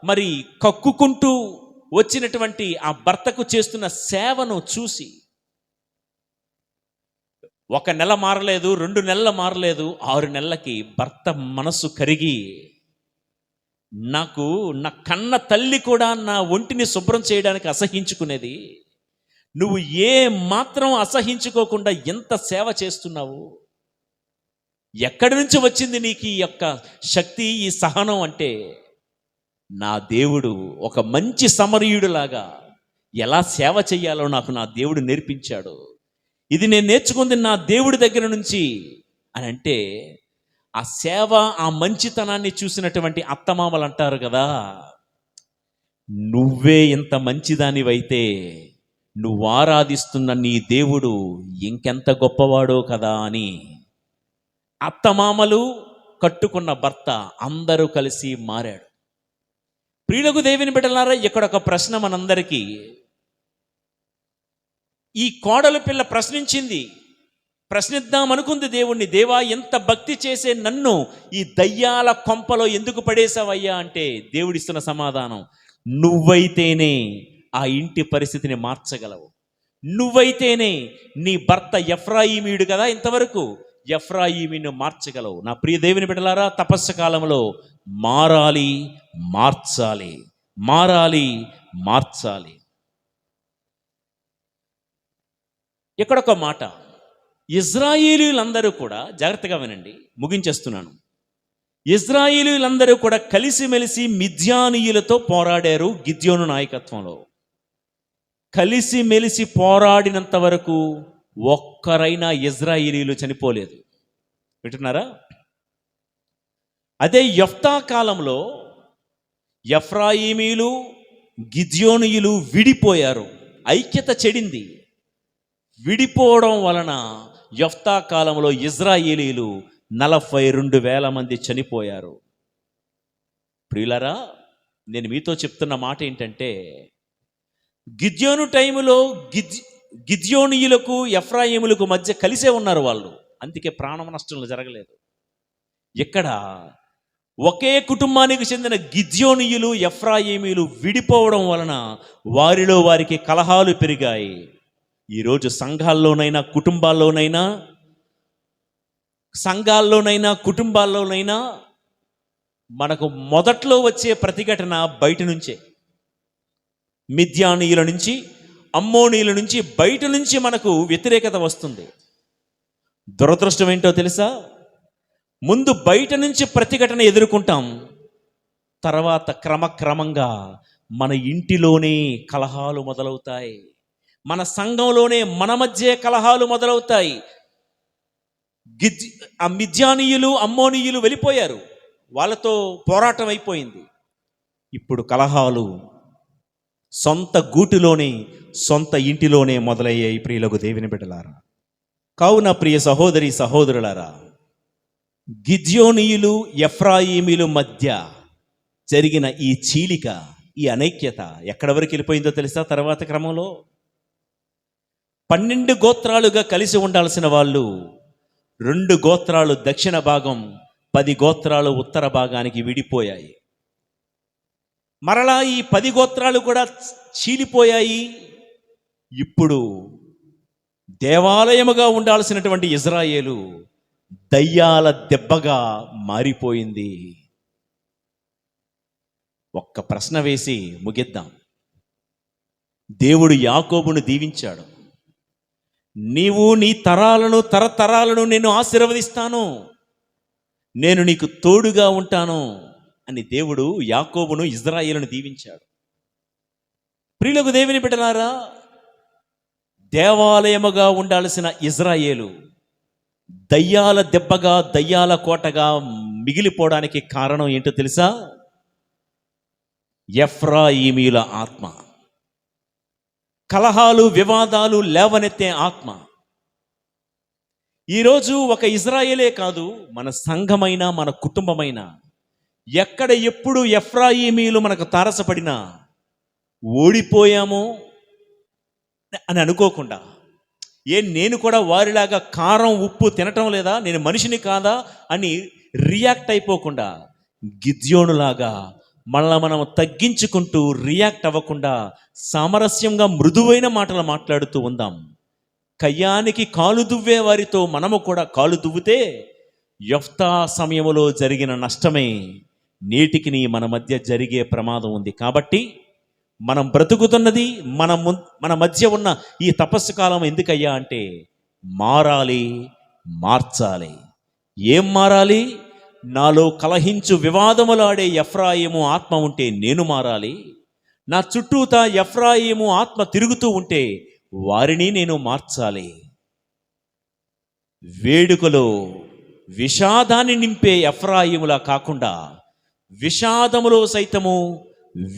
మరి కక్కుకుంటూ వచ్చినటువంటి ఆ భర్తకు చేస్తున్న సేవను చూసి 1 నెల మారలేదు, 2 నెలలు మారలేదు, 6 నెలలకి భర్త మనసు కరిగి, నాకు నా కన్న తల్లి కూడా నా ఒంటిని శుభ్రం చేయడానికి అసహించుకునేది, నువ్వు ఏ మాత్రం అసహించుకోకుండా ఎంత సేవ చేస్తున్నావు, ఎక్కడి నుంచి వచ్చింది నీకు ఈ యొక్క శక్తి, ఈ సహనం అంటే, నా దేవుడు ఒక మంచి సమరయుడిలాగా ఎలా సేవ చేయాలో నాకు నా దేవుడు నేర్పించాడు, ఇది నేను నేర్చుకుంది నా దేవుడి దగ్గర నుంచి అని అంటే, ఆ సేవ, ఆ మంచితనాన్ని చూసినటువంటి అత్తమామలు అంటారు కదా, నువ్వే ఇంత మంచిదానివైతే నువ్వు ఆరాధిస్తున్న నీ దేవుడు ఇంకెంత గొప్పవాడో కదా అని అత్తమామలు, కట్టుకున్న భర్త అందరూ కలిసి మారాడు. ప్రియులకు దేవుని బిడ్డలారా, ఇక్కడ ఒక ప్రశ్న మనందరికీ. ఈ కోడలు పిల్ల ప్రశ్నిద్దాం అనుకుంది దేవుణ్ణి, దేవా ఎంత భక్తి చేసే నన్ను ఈ దయ్యాల కొంపలో ఎందుకు పడేశావయ్యా అంటే, దేవుడిస్తున్న సమాధానం, నువ్వైతేనే ఆ ఇంటి పరిస్థితిని మార్చగలవు, నువ్వైతేనే నీ భర్త ఎఫ్రాయిమీయుడు కదా ఇంతవరకు, ఎఫ్రాయిమీను మార్చగలవు. నా ప్రియ దేవుని బిడ్డలారా, తపస్సు కాలంలో మార్చాలి. ఇక్కడ ఒక మాట, ఇజ్రాయేలీలందరూ కూడా, జాగ్రత్తగా వినండి, ముగించేస్తున్నాను. ఇజ్రాయేలీలందరూ కూడా కలిసిమెలిసి మిద్యానీయులతో పోరాడారు గిద్యోను నాయకత్వంలో. కలిసిమెలిసి పోరాడినంత వరకు ఒక్కరైనా ఇజ్రాయేలీలు చనిపోలేదు. వింటున్నారా? అదే యెఫ్తా కాలంలో ఎఫ్రాయిమీలు, గిద్యోనీయులు విడిపోయారు, ఐక్యత చెడింది. విడిపోవడం వలన యెఫ్తా కాలంలో ఇజ్రాయేలీలు 42,000 మంది చనిపోయారు. ప్రియులారా, నేను మీతో చెప్తున్న మాట ఏంటంటే, గిద్యోను టైములో గిద్యోనీయులకు ఎఫ్రాయిములకు మధ్య కలిసే ఉన్నారు వాళ్ళు, అందుకే ప్రాణ నష్టం జరగలేదు. ఇక్కడ ఒకే కుటుంబానికి చెందిన గిద్యోనీయులు, ఎఫ్రాయిమీలు విడిపోవడం వలన వారిలో వారికి కలహాలు పెరిగాయి. ఈరోజు సంఘాల్లోనైనా కుటుంబాల్లోనైనా మనకు మొదట్లో వచ్చే ప్రతిఘటన బయట నుంచే, మిద్యానీయుల నుంచి, అమ్మోనీయుల నుంచి, బయట నుంచి మనకు వ్యతిరేకత వస్తుంది. దురదృష్టం ఏంటో తెలుసా? ముందు బయట నుంచి ప్రతిఘటన ఎదుర్కొంటాం, తర్వాత క్రమక్రమంగా మన ఇంటిలోనే కలహాలు మొదలవుతాయి, మన సంఘంలోనే మన మధ్య కలహాలు మొదలవుతాయి. ఆ మిద్యానీయులు, అమ్మోనీయులు వెళ్ళిపోయారు, వాళ్ళతో పోరాటం అయిపోయింది. ఇప్పుడు కలహాలు సొంత గూటిలోనే, సొంత ఇంటిలోనే మొదలయ్యాయి ప్రియులకు దేవుని బిడ్డలారా. కావున ప్రియ సహోదరి సహోదరులారా, గిద్యోనీయులు ఎఫ్రాయిమీలు మధ్య జరిగిన ఈ చీలిక, ఈ అనైక్యత ఎక్కడి వరకు వెళ్ళిపోయిందో తెలుసా? తర్వాత క్రమంలో 12 గోత్రాలుగా కలిసి ఉండాల్సిన వాళ్ళు 2 గోత్రాలు దక్షిణ భాగం, 10 గోత్రాలు ఉత్తర భాగానికి విడిపోయాయి. మరలా ఈ 10 గోత్రాలు కూడా చీలిపోయాయి. ఇప్పుడు దేవాలయముగా ఉండాల్సినటువంటి ఇజ్రాయేలు దయ్యాల దెబ్బగా మారిపోయింది. ఒక్క ప్రశ్న వేసి ముగిద్దాం. దేవుడు యాకోబును దీవించాడు. నీవు నీ తరాలను, తరతరాలను నేను ఆశీర్వదిస్తాను, నేను నీకు తోడుగా ఉంటాను అని దేవుడు యాకోబును, ఇజ్రాయేలును దీవించాడు. ప్రియులకు దేవుని బిడ్డలారా, దేవాలయముగా ఉండాల్సిన ఇజ్రాయేలు దయ్యాల దెబ్బగా, దయ్యాల కోటగా మిగిలిపోవడానికి కారణం ఏంటో తెలుసా? ఎఫ్రాయిమీల ఆత్మ, కలహాలు, వివాదాలు లేవనెత్తే ఆత్మ. ఈరోజు ఒక ఇజ్రాయేలే కాదు, మన సంఘమైన, మన కుటుంబమైన, ఎక్కడ ఎప్పుడు ఎఫ్రాయిమీలు మనకు తారసపడినా ఓడిపోయామో అని అనుకోకుండా, నేను కూడా వారిలాగా కారం ఉప్పు తినటం లేదా, నేను మనిషిని కాదా అని రియాక్ట్ అయిపోకుండా, గిద్యోనులాగా మళ్ళా మనం తగ్గించుకుంటూ రియాక్ట్ అవ్వకుండా సామరస్యంగా మృదువైన మాటలు మాట్లాడుతూ ఉందాం. కయ్యానికి కాలు దువ్వే వారితో మనము కూడా కాలు దువ్వుతే యెఫ్తా సమయంలో జరిగిన నష్టమే నేటికి మన మధ్య జరిగే ప్రమాదం ఉంది. కాబట్టి మనం బ్రతుకుతున్నది, మన మధ్య ఉన్న ఈ తపస్సు కాలం ఎందుకయ్యా అంటే మారాలి, మార్చాలి. ఏం మారాలి? నాలో కలహించు వివాదములాడే ఎఫ్రాయిము ఆత్మ ఉంటే నేను మారాలి. నా చుట్టూతా ఎఫ్రాయిము ఆత్మ తిరుగుతూ ఉంటే వారిని నేను మార్చాలి. వేడుకలో విషాదాన్ని నింపే ఎఫ్రాయిములా కాకుండా విషాదములో సైతము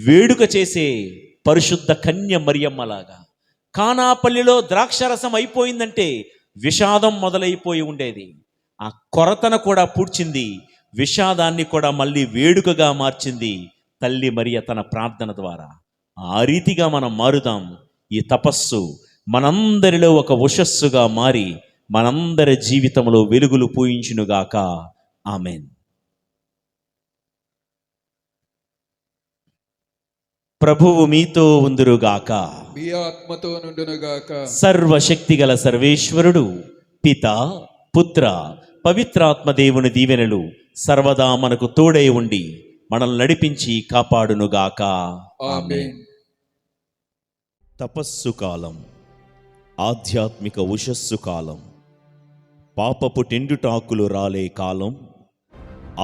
వేడుక చేసే పరిశుద్ధ కన్య మరియమ్మలాగా. కానాపల్లిలో ద్రాక్షరసం అయిపోయిందంటే విషాదం మొదలైపోయి ఉండేది. ఆ కొరతను కూడా పూడ్చింది, విషాదాన్ని కూడా మళ్ళీ వేడుకగా మార్చింది తల్లి మరియ తన ప్రార్థన ద్వారా. ఆ రీతిగా మనం మారుదాం. ఈ తపస్సు మనందరిలో ఒక ఉషస్సుగా మారి మనందరి జీవితంలో వెలుగులు పూయించునుగాక. ఆమెన్. ప్రభువు మీతో ఉందురుగాక, మీ ఆత్మతో నుండునుగాక. సర్వశక్తిగల సర్వేశ్వరుడు పిత, పుత్ర, పవిత్రాత్మ దేవుని దీవెనలు సర్వదా మనకు తోడై ఉండి మనల్ని నడిపించి కాపాడునుగాక. ఆమేన్. తపస్సు కాలం, ఆధ్యాత్మిక ఉషస్సు కాలం, పాపపు టెండుటాకులు రాలే కాలం,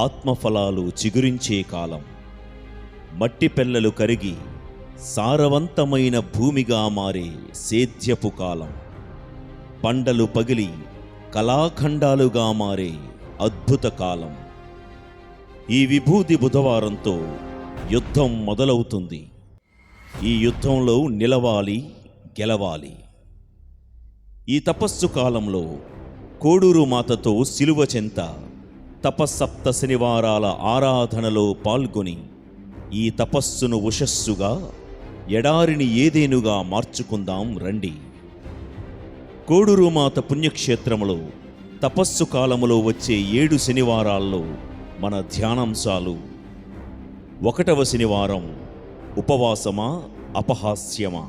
ఆత్మఫలాలు చిగురించే కాలం, మట్టి పెళ్ళలు కరిగి సారవంతమైన భూమిగా మారే సేద్యపు కాలం, పంటలు పగిలి కళాఖండాలుగా మారే అద్భుత కాలం. ఈ విభూతి బుధవారంతో యుద్ధం మొదలవుతుంది. ఈ యుద్ధంలో నిలవాలి, గెలవాలి. ఈ తపస్సు కాలంలో కోడూరు మాతతో శిలువ చెంత తపస్సప్త శనివారాల ఆరాధనలో పాల్గొని ఈ తపస్సును ఉషస్సుగా, ఎడారిని ఏదేనుగా మార్చుకుందాం రండి. కోడూరు మాత పుణ్యక్షేత్రములో తపస్సు కాలములో వచ్చే 7 శనివారాల్లో మన ధ్యానాంశాలు: 1వ శనివారం ఉపవాసమా, అపహాస్యమా?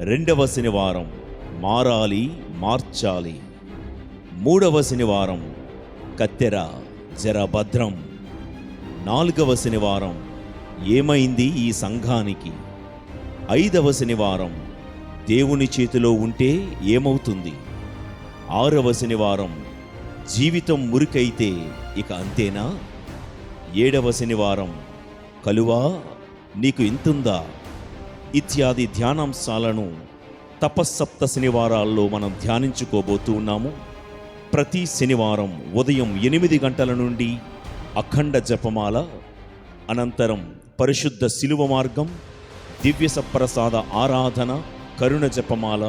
2వ శనివారం మారాలి, మార్చాలి. 3వ శనివారం కత్తెర, జర భద్రం. 4వ శనివారం ఏమైంది ఈ సంఘానికి? 5వ శనివారం దేవుని చేతిలో ఉంటే ఏమవుతుంది? 6వ శనివారం జీవితం మురికైతే ఇక అంతేనా? 7వ శనివారం కలువా నీకు ఇంతుందా? ఇత్యాది ధ్యానాంశాలను తపస్సప్త శనివారాల్లో మనం ధ్యానించుకోబోతూ ఉన్నాము. ప్రతి శనివారం ఉదయం 8 గంటల నుండి అఖండ జపమాల, అనంతరం పరిశుద్ధ శిలువ మార్గం, దివ్య సప్రసాద ఆరాధన, కరుణ జపమాల,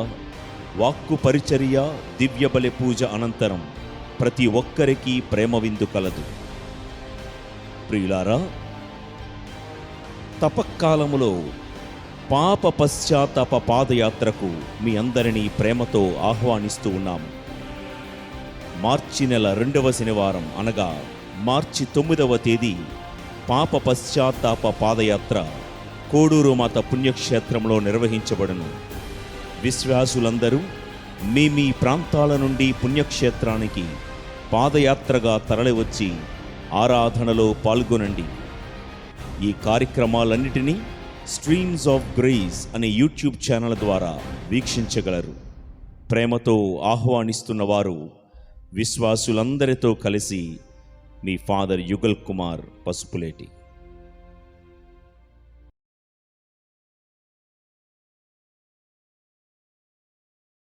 వాక్కు పరిచర్య, దివ్య బలి పూజ అనంతరం ప్రతి ఒక్కరికి ప్రేమ విందు కలదు. ప్రియులారా, తపక్కాలములో పాప పశ్చాత్తాప పాదయాత్రకు మీ అందరినీ ప్రేమతో ఆహ్వానిస్తూ ఉన్నాము. మార్చి నెల 2వ శనివారం అనగా మార్చి 9వ తేదీ పాప పశ్చాత్తాప పాదయాత్ర కోడూరు మాత పుణ్యక్షేత్రంలో నిర్వహించబడును. విశ్వాసులందరూ మీ ప్రాంతాల నుండి పుణ్యక్షేత్రానికి పాదయాత్రగా తరలివచ్చి ఆరాధనలో పాల్గొనండి. ఈ కార్యక్రమాలన్నిటినీ స్ట్రీమ్స్ ఆఫ్ గ్రేస్ అనే యూట్యూబ్ ఛానల్ ద్వారా వీక్షించగలరు. ప్రేమతో ఆహ్వానిస్తున్న వారు విశ్వాసులందరితో కలిసి మీ ఫాదర్ యుగల్ కుమార్ పసుపులేటి.